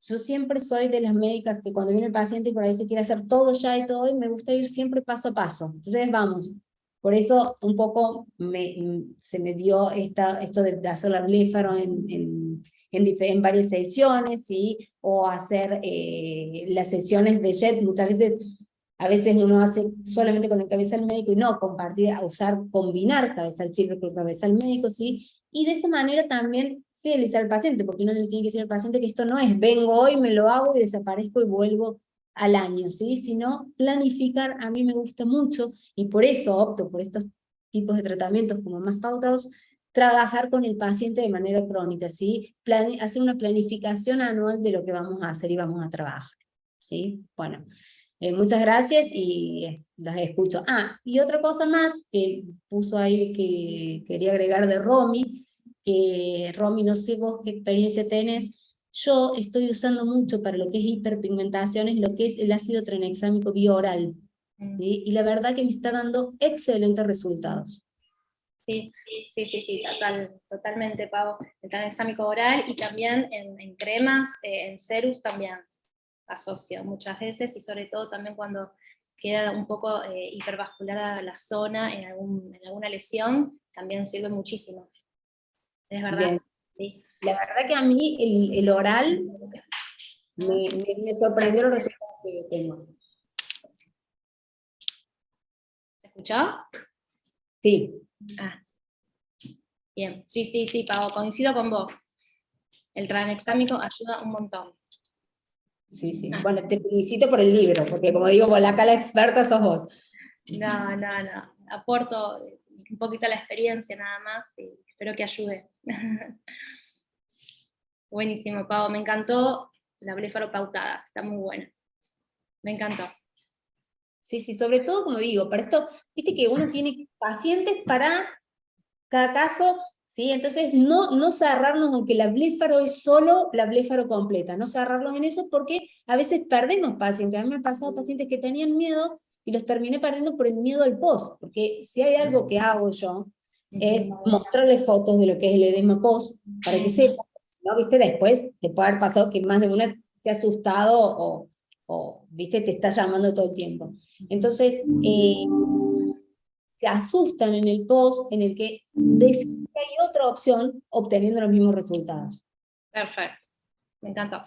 Yo siempre soy de las médicas que cuando viene el paciente y por ahí se quiere hacer todo ya y todo, y me gusta ir siempre paso a paso. Entonces vamos, por eso un poco se me dio esto de hacer la bléfaro en varias sesiones, ¿sí? O hacer las sesiones de Jet, muchas veces, a veces uno hace solamente con el cabezal médico y no compartir, a usar, combinar cabezal silver con cabezal médico, ¿sí? Y de esa manera también fidelizar al paciente, porque uno le tiene que decir al paciente que esto no es vengo hoy, me lo hago y desaparezco y vuelvo al año, ¿sí? Sino planificar. A mí me gusta mucho, y por eso opto por estos tipos de tratamientos como más pautados, trabajar con el paciente de manera crónica, ¿sí? Hacer una planificación anual de lo que vamos a hacer y vamos a trabajar, ¿sí? Bueno, muchas gracias y las escucho. Ah, y otra cosa más que puso ahí que quería agregar de Romy, que Romy, no sé vos qué experiencia tenés, yo estoy usando mucho para lo que es hiperpigmentaciones, lo que es el ácido tranexámico bioral, ¿sí? Y la verdad que me está dando excelentes resultados. Sí, totalmente, Pau. El tranexámico oral y también en cremas, en serus también asocio muchas veces, y sobre todo también cuando queda un poco hipervasculada la zona en alguna lesión, también sirve muchísimo. Es verdad. Bien. Sí. La verdad que a mí el oral me sorprendió los resultados que yo tengo. ¿Se escuchó? Sí. Ah, bien. Sí, Pau, coincido con vos. El tranexámico ayuda un montón. Sí, sí. Bueno, te felicito por el libro, porque como digo, acá la experta sos vos. No. Aporto un poquito la experiencia nada más y espero que ayude. Buenísimo, Pau. Me encantó la bléfaro pautada. Está muy buena. Me encantó. Sí, sobre todo, como digo, para esto, viste que uno tiene pacientes para cada caso, ¿sí? Entonces no cerrarnos, aunque la bléfaro es solo la bléfaro completa, no cerrarnos en eso, porque a veces perdemos pacientes. A mí me han pasado pacientes que tenían miedo y los terminé perdiendo por el miedo al post, porque si hay algo que hago yo, es mostrarles fotos de lo que es el edema post, para que sepan, ¿no? Viste, después te puede haber pasado que más de una te ha asustado o viste, te está llamando todo el tiempo. Entonces, se asustan en el post en el que deciden que hay otra opción obteniendo los mismos resultados. Perfecto. Me encantó.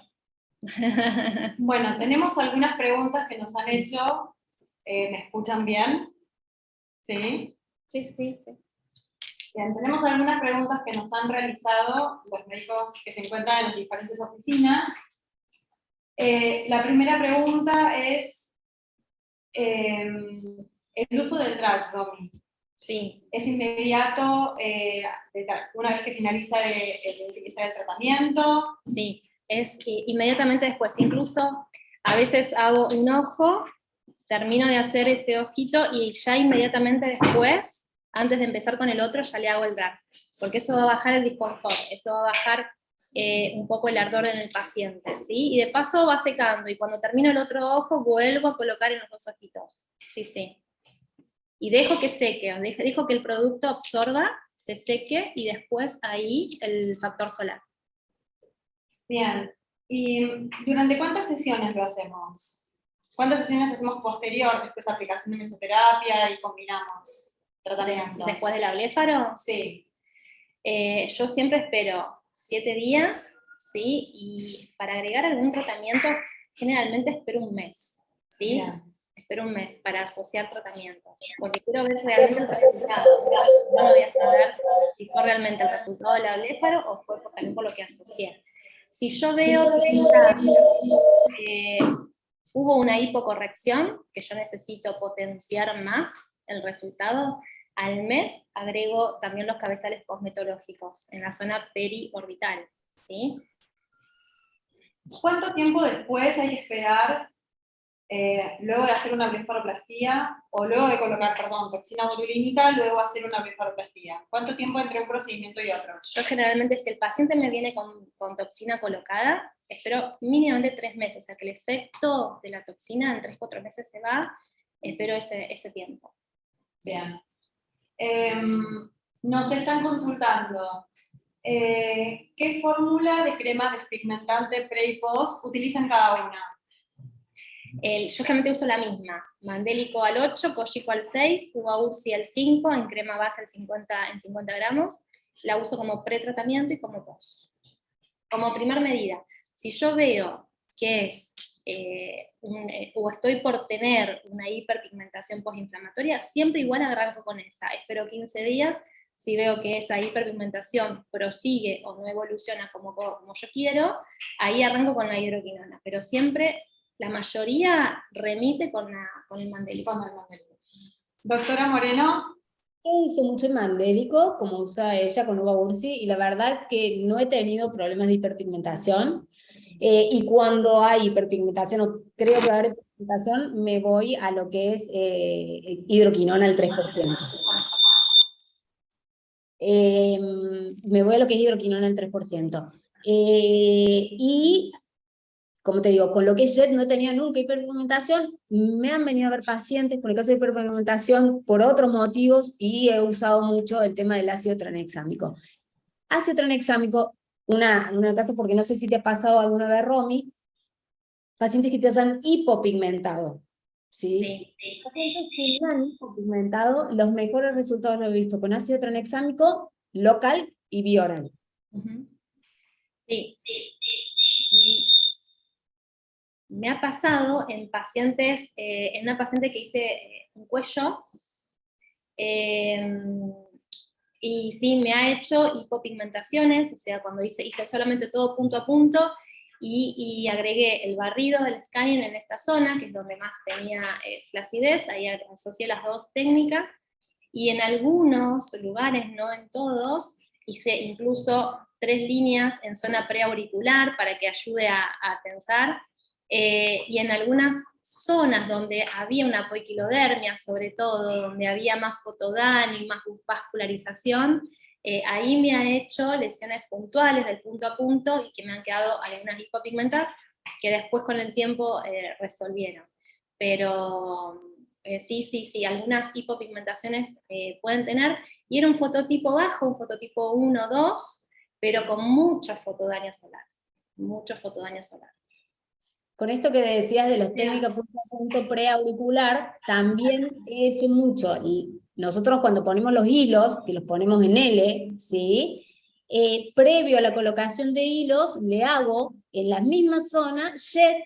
Bueno, tenemos algunas preguntas que nos han hecho. ¿Me escuchan bien? ¿Sí? Sí. Bien, tenemos algunas preguntas que nos han realizado los médicos que se encuentran en las diferentes oficinas. La primera pregunta es, El uso del drag, Romy, Sí, es inmediato una vez que finaliza de utilizar el tratamiento. sí, es inmediatamente después. Incluso a veces hago un ojo, termino de hacer ese ojito y ya inmediatamente después, antes de empezar con el otro, ya le hago el drag. Porque eso va a bajar el disconfort, eso va a bajar un poco el ardor en el paciente, ¿sí? Y de paso va secando, y cuando termino el otro ojo, vuelvo a colocar en los dos ojitos. Sí, sí. Y dejo que seque, dejo que el producto absorba, se seque, y después ahí el factor solar. Bien. ¿Y durante cuántas sesiones lo hacemos? ¿Cuántas sesiones hacemos posterior, después de aplicación de mesoterapia y combinamos tratamientos? Después del abléfaro, Sí. yo siempre espero 7 días, ¿sí? Y para agregar algún tratamiento, generalmente espero un mes, ¿sí? Bien. Espero un mes para asociar tratamientos, porque quiero ver realmente el resultado. Yo no voy a saber si fue realmente el resultado del abléfaro o fue también por lo que asocié. Si yo veo que hubo una hipocorrección, que yo necesito potenciar más el resultado, al mes agrego también los cabezales cosmetológicos en la zona periorbital, ¿sí? ¿Cuánto tiempo después hay que esperar, luego de hacer una blefaroplastía, o luego de colocar, toxina botulínica, luego hacer una blefaroplastía? ¿Cuánto tiempo entre un procedimiento y otro? Yo generalmente, si el paciente me viene con toxina colocada, espero mínimamente 3 meses, o sea que el efecto de la toxina en 3-4 meses se va, espero ese tiempo. Bien. Nos están consultando. ¿Qué fórmula de crema despigmentante pre y post utilizan cada una? Yo generalmente uso la misma, mandélico al 8, Kojiko al 6, uva ursi al 5, en crema base en 50 gramos, la uso como pretratamiento y como post. Como primer medida, si yo veo que es, o estoy por tener una hiperpigmentación postinflamatoria, siempre igual arranco con esa, espero 15 días, si veo que esa hiperpigmentación prosigue o no evoluciona como yo quiero, ahí arranco con la hidroquinona, pero siempre la mayoría remite con el mandélico. Doctora Moreno. Yo uso mucho el mandélico, como usa ella con uva ursi, y la verdad que no he tenido problemas de hiperpigmentación. Y cuando hay hiperpigmentación, o creo que va a haber hiperpigmentación, me voy a lo que es hidroquinona al 3%. Me voy a lo que es hidroquinona al 3%. Y como te digo, con lo que es JET no tenía nunca hiperpigmentación, me han venido a ver pacientes con el caso de hiperpigmentación por otros motivos y he usado mucho el tema del ácido tranexámico. Ácido tranexámico, un caso porque no sé si te ha pasado alguna vez, Romy, pacientes que te hayan hipopigmentado, ¿sí? Sí. Pacientes que me han hipopigmentado, los mejores resultados los he visto con ácido tranexámico, local y bioral. Sí. Me ha pasado en pacientes, en una paciente que hice un cuello, y sí, me ha hecho hipopigmentaciones, o sea, cuando hice solamente todo punto a punto, y agregué el barrido del scanning en esta zona, que es donde más tenía flacidez, ahí asocié las dos técnicas, y en algunos lugares, no en todos, hice incluso 3 líneas en zona preauricular para que ayude a tensar, y en algunas zonas donde había una apoiquilodermia, sobre todo, donde había más fotodaño y más vascularización, ahí me ha hecho lesiones puntuales del punto a punto y que me han quedado algunas hipopigmentas que después con el tiempo resolvieron. Pero sí, algunas hipopigmentaciones pueden tener, y era un fototipo bajo, un fototipo 1 o 2, pero con mucho fotodaño solar, mucho fotodaño solar. Con esto que decías de los técnicas punto a punto preauricular, también he hecho mucho. Y nosotros cuando ponemos los hilos, que los ponemos en L, ¿sí? Previo a la colocación de hilos, le hago en la misma zona JET,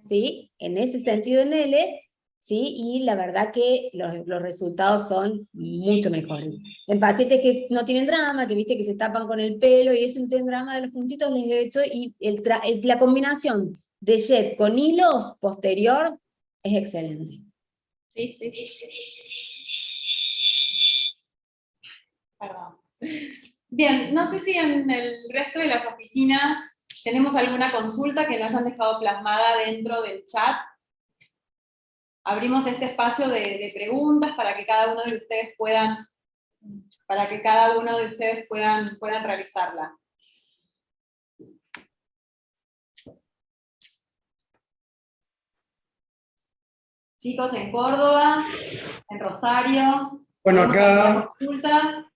¿sí? En ese sentido en L, ¿sí? Y la verdad que los resultados son mucho mejores. En pacientes que no tienen drama, que viste que se tapan con el pelo y eso no tienen drama de los puntitos, les he hecho, y la combinación de JET con hilos posterior es excelente. Sí, sí. Perdón. Bien, no sé si en el resto de las oficinas tenemos alguna consulta que nos hayan dejado plasmada dentro del chat. Abrimos este espacio de preguntas para que cada uno de ustedes puedan realizarla. Chicos, en Córdoba, en Rosario. Bueno, ¿tenemos alguna acá, consulta?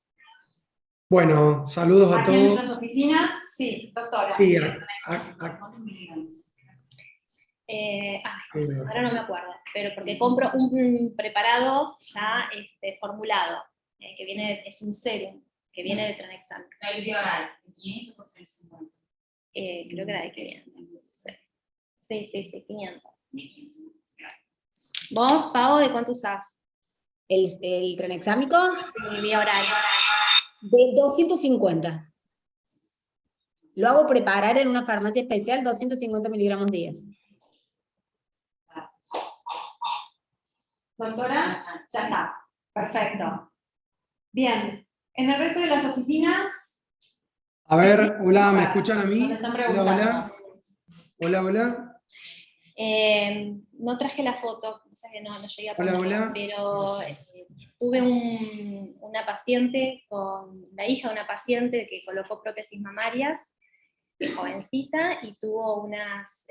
bueno, saludos a Aquí en todos. nuestras oficinas, sí, doctora. Sí, Ahora no me acuerdo, pero porque compro un preparado ya formulado, que viene, es un serum, que viene de Tranexam. El bioral, 500 o 350. Creo que era de 500. Sí, 500. ¿Vos, Pau, de cuánto usás? El tranexámico, Sí, vía oral. de 250. Lo hago preparar en una farmacia especial, 250 miligramos días. Doctora, ya está. Perfecto. Bien, en el resto de las oficinas a ver, hola, ¿me escuchan a mí? nos están Hola, preguntando. hola, hola, hola, No traje la foto, o sea que no llegué a hola, ponerla, hola. pero tuve una paciente, la hija de una paciente que colocó prótesis mamarias, jovencita, y tuvo unas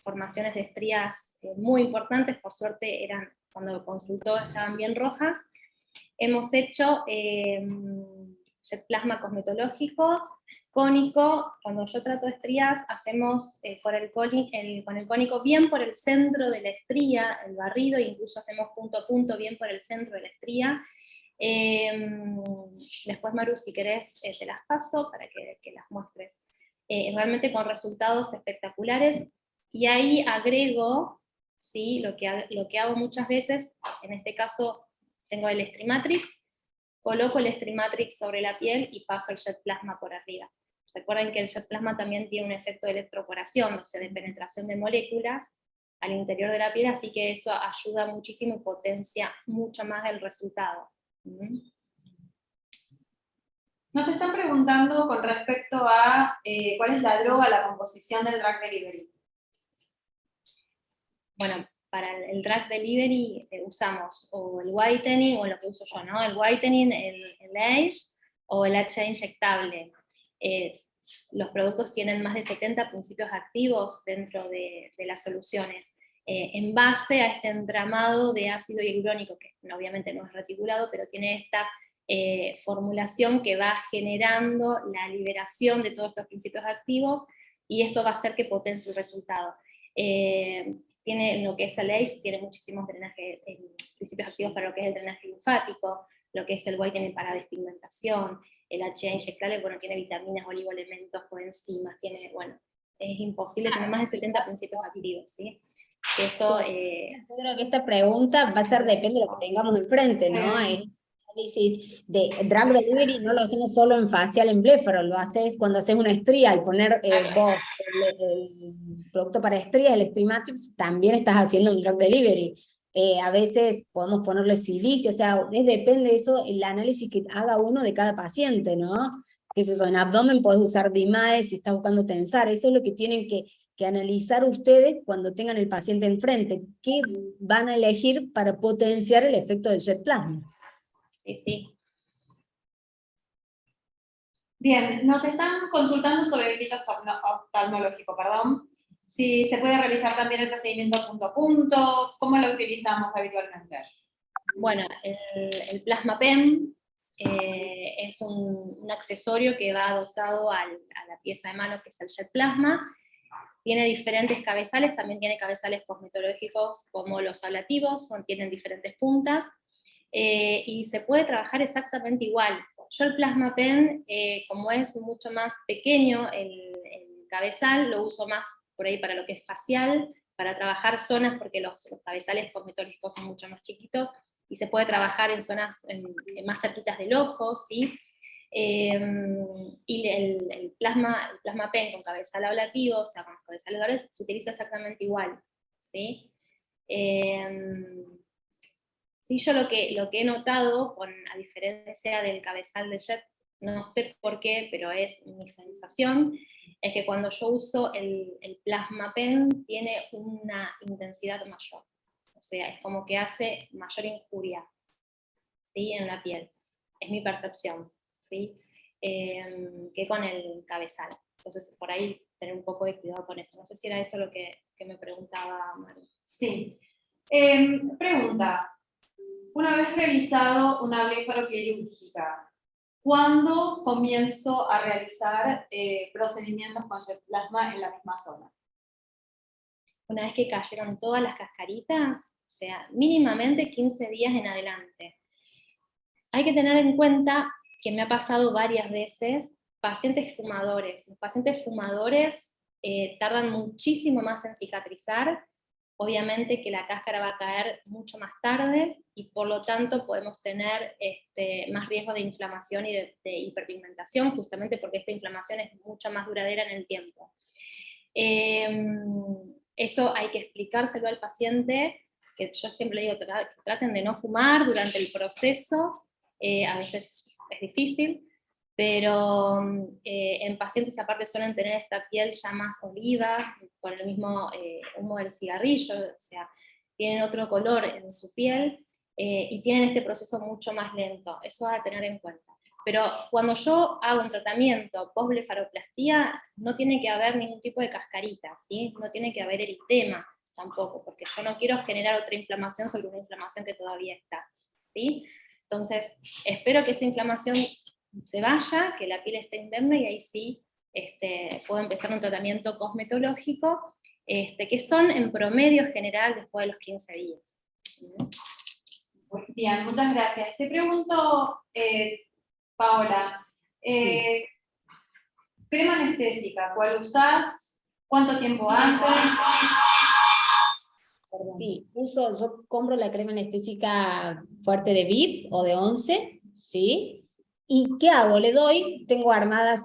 formaciones de estrías muy importantes, por suerte cuando consultó estaban bien rojas. Hemos hecho jet plasma cosmetológico, cónico. Cuando yo trato estrías, hacemos con el cónico bien por el centro de la estría, el barrido, e incluso hacemos punto a punto bien por el centro de la estría. Después, Maru, si querés, te las paso para que las muestres. Realmente con resultados espectaculares, y ahí agrego, ¿sí? Lo que hago muchas veces, en este caso tengo el Strimatrix, coloco el Strimatrix sobre la piel y paso el jet plasma por arriba. Recuerden que el jet plasma también tiene un efecto de electroporación, o sea, de penetración de moléculas al interior de la piel, así que eso ayuda muchísimo y potencia mucho más el resultado. Nos están preguntando con respecto a cuál es la droga, la composición del drug delivery. Bueno, para el drug delivery usamos o el whitening, o lo que uso yo, ¿no? El whitening, el age o el HA inyectable. Los productos tienen más de 70 principios activos dentro de las soluciones, en base a este entramado de ácido hialurónico, que obviamente no es reticulado, pero tiene esta formulación que va generando la liberación de todos estos principios activos, y eso va a hacer que potencie el resultado. Tiene lo que es el ACE, tiene muchísimos principios activos para lo que es el drenaje linfático, lo que es el whitening para despigmentación, el HA inyectable, bueno, tiene vitaminas, oligoelementos, coenzimas, bueno, es imposible tener más de 70 principios activos, ¿sí? Eso... Yo creo que esta pregunta va a ser, depende de lo que tengamos enfrente, ¿no? El análisis de drug delivery no lo hacemos solo en facial, en bléfaro, lo haces cuando haces una estría, al poner vos el producto para estría, el Strimatrix, también estás haciendo un drug delivery. A veces podemos ponerle silicio, o sea, depende de eso, el análisis que haga uno de cada paciente, ¿no? Que es eso, en abdomen podés usar DIMAE si estás buscando tensar, eso es lo que tienen que analizar ustedes cuando tengan el paciente enfrente, qué van a elegir para potenciar el efecto del jet plasma. Sí. Bien, nos están consultando sobre el kit oftalmológico, si se puede realizar también el procedimiento punto a punto, ¿cómo lo utilizamos habitualmente? Bueno, el plasma PEM es un accesorio que va adosado a la pieza de mano, que es el jet plasma. Tiene diferentes cabezales, también tiene cabezales cosmetológicos como los ablativos, tienen diferentes puntas, y se puede trabajar exactamente igual. Yo el plasma pen, como es mucho más pequeño el cabezal, lo uso más por ahí para lo que es facial, para trabajar zonas, porque los cabezales cosmetológicos son mucho más chiquitos, y se puede trabajar en zonas más cerquitas del ojo, ¿sí? Y el plasma pen con cabezal ablativo, o sea, con los cabezales dobles, se utiliza exactamente igual, ¿sí? Sí, yo lo que he notado, a diferencia del cabezal de Jet, no sé por qué, pero es mi sensación, es que cuando yo uso el Plasma Pen tiene una intensidad mayor. O sea, es como que hace mayor injuria, ¿sí?, en la piel. Es mi percepción, ¿sí? Que con el cabezal. Entonces, por ahí tener un poco de cuidado con eso. No sé si era eso lo que me preguntaba Mari. Sí. Pregunta. Una vez realizado una blefaroquirúrgica, ¿cuándo comienzo a realizar procedimientos con Jet Plasma en la misma zona? Una vez que cayeron todas las cascaritas, o sea, mínimamente 15 días en adelante. Hay que tener en cuenta que me ha pasado varias veces, pacientes fumadores. Los pacientes fumadores tardan muchísimo más en cicatrizar, obviamente que la cáscara va a caer mucho más tarde, y por lo tanto podemos tener más riesgo de inflamación y de hiperpigmentación, justamente porque esta inflamación es mucho más duradera en el tiempo. Eso hay que explicárselo al paciente, que yo siempre digo, traten de no fumar durante el proceso. A veces es difícil, pero en pacientes aparte suelen tener esta piel ya más oliva, por el mismo humo del cigarrillo, o sea, tienen otro color en su piel, y tienen este proceso mucho más lento. Eso a tener en cuenta. Pero cuando yo hago un tratamiento post-blefaroplastia, no tiene que haber ningún tipo de cascarita, ¿sí? No tiene que haber eritema tampoco, porque yo no quiero generar otra inflamación sobre una inflamación que todavía está, ¿sí? Entonces, espero que esa inflamación se vaya, que la piel esté indemne, y ahí sí puedo empezar un tratamiento cosmetológico, que son en promedio general después de los 15 días. Muy bien, muchas gracias. Te pregunto, Paola, crema anestésica, ¿cuál usás? ¿Cuánto tiempo antes? Sí, yo compro la crema anestésica fuerte de VIP o de 11, ¿sí? ¿Y qué hago? Le doy, tengo armadas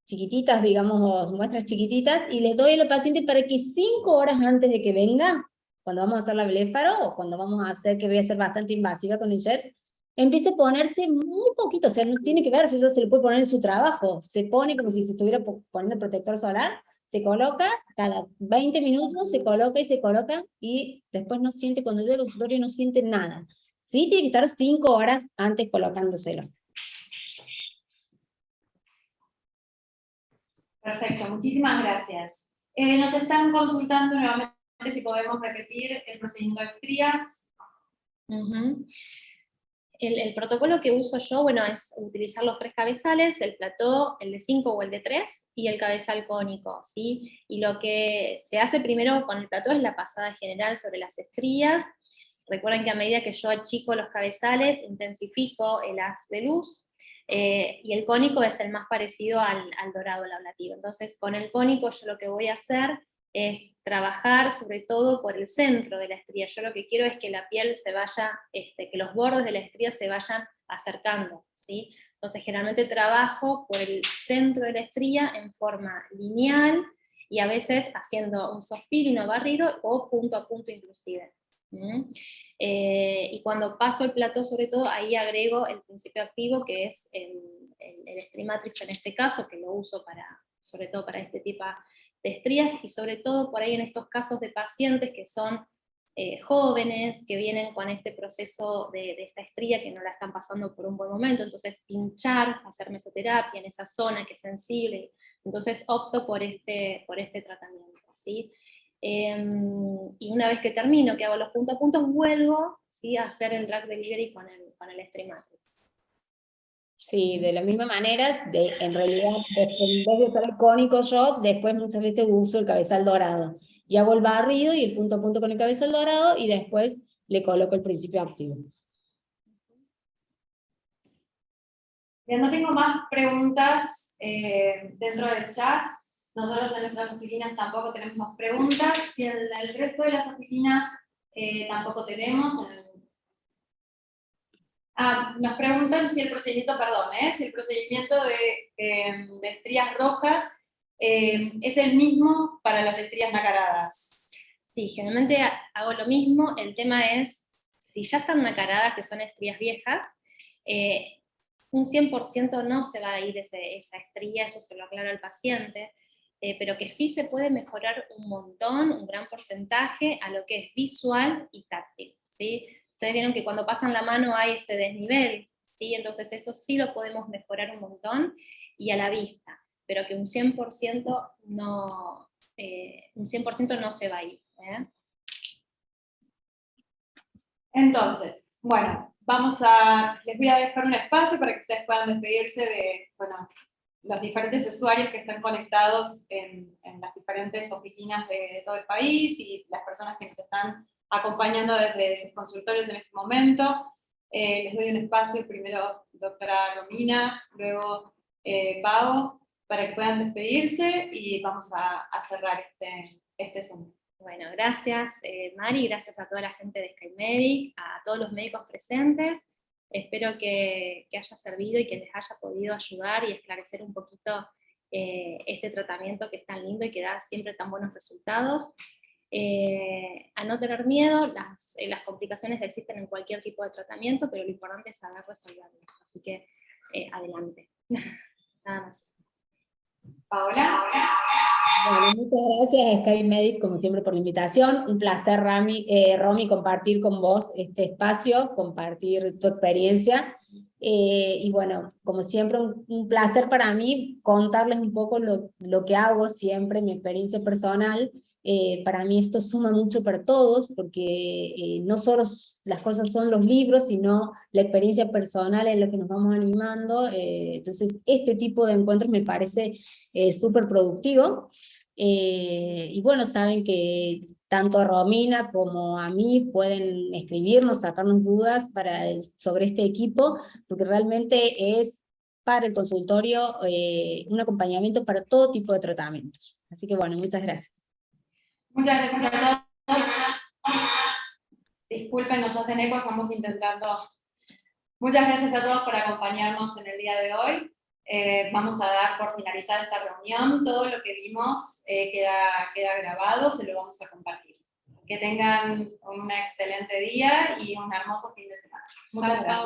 chiquititas, digamos, muestras chiquititas, y les doy al paciente para que 5 horas antes de que venga, cuando vamos a hacer la blefaro, o cuando vamos a hacer, que voy a ser bastante invasiva con el jet, empiece a ponerse muy poquito, o sea, no tiene que ver si eso se le puede poner en su trabajo, se pone como si se estuviera poniendo protector solar, se coloca, cada 20 minutos se coloca y se coloca, y después no siente, cuando llega al consultorio no siente nada. Sí, tiene que estar 5 horas antes colocándoselo. Perfecto, muchísimas gracias. Nos están consultando nuevamente si podemos repetir el procedimiento de estrías. El protocolo que uso yo, bueno, es utilizar los 3 cabezales, el plató, el de 5 o el de 3, y el cabezal cónico, ¿sí? Y lo que se hace primero con el plató es la pasada general sobre las estrías. Recuerden que a medida que yo achico los cabezales, intensifico el haz de luz, y el cónico es el más parecido al dorado lablativo. Entonces, con el cónico yo lo que voy a hacer es trabajar sobre todo por el centro de la estría. Yo lo que quiero es que la piel se vaya, que los bordes de la estría se vayan acercando, ¿sí? Entonces generalmente trabajo por el centro de la estría en forma lineal, y a veces haciendo un sospirino barrido o punto a punto inclusive. Y cuando paso el plató, sobre todo, ahí agrego el principio activo, que es el Strimatrix en este caso, que lo uso sobre todo para este tipo de estrías, y sobre todo por ahí en estos casos de pacientes que son jóvenes, que vienen con este proceso de esta estría, que no la están pasando por un buen momento, entonces pinchar, hacer mesoterapia en esa zona que es sensible, entonces opto por este tratamiento, ¿sí? Y una vez que termino, que hago los puntos a puntos, vuelvo, ¿sí?, a hacer el drag delivery con el Strimatrix. Sí, de la misma manera, en realidad, en vez de usar el cónico yo, después muchas veces uso el cabezal dorado. Y hago el barrido y el punto a punto con el cabezal dorado, y después le coloco el principio activo. Ya no tengo más preguntas dentro del chat. Nosotros en nuestras oficinas tampoco tenemos más preguntas. Si en el resto de las oficinas tampoco tenemos. Nos preguntan si el procedimiento, si el procedimiento de estrías rojas es el mismo para las estrías nacaradas. Sí, generalmente hago lo mismo. El tema es si ya están nacaradas, que son estrías viejas, un 100% no se va a ir esa estría, eso se lo aclara al paciente, pero que sí se puede mejorar un montón, un gran porcentaje, a lo que es visual y táctil, ¿sí? Ustedes vieron que cuando pasan la mano hay este desnivel, ¿sí? Entonces eso sí lo podemos mejorar un montón, y a la vista, pero que un 100% no, no se va a ir. Entonces, bueno, les voy a dejar un espacio para que ustedes puedan despedirse de, bueno, los diferentes usuarios que están conectados en las diferentes oficinas de todo el país y las personas que nos están acompañando desde sus consultorios en este momento. Les doy un espacio, primero doctora Romina, luego Pau, para que puedan despedirse y vamos a cerrar este Zoom. Bueno, gracias Mari, gracias a toda la gente de SkyMedic, a todos los médicos presentes. Espero que haya servido y que les haya podido ayudar y esclarecer un poquito este tratamiento que es tan lindo y que da siempre tan buenos resultados. A no tener miedo, las complicaciones existen en cualquier tipo de tratamiento, pero lo importante es saber resolverlas. Así que adelante. Nada más. Paola. Bueno, muchas gracias SkyMedic, como siempre, por la invitación. Un placer, Romy, compartir con vos este espacio, compartir tu experiencia. Y bueno, como siempre, un placer para mí contarles un poco lo que hago siempre, mi experiencia personal. Para mí esto suma mucho para todos, porque no solo las cosas son los libros, sino la experiencia personal es lo que nos vamos animando. Entonces, este tipo de encuentros me parece súper productivo. Y bueno, saben que tanto a Romina como a mí pueden escribirnos, sacarnos dudas sobre este equipo, porque realmente es para el consultorio un acompañamiento para todo tipo de tratamientos. Así que bueno, muchas gracias. Muchas gracias a todos. Disculpen, nos hacen eco, estamos intentando. Muchas gracias a todos por acompañarnos en el día de hoy. Vamos a dar por finalizada esta reunión. Todo lo que vimos queda grabado, se lo vamos a compartir. Que tengan un excelente día y un hermoso fin de semana. Muchas gracias.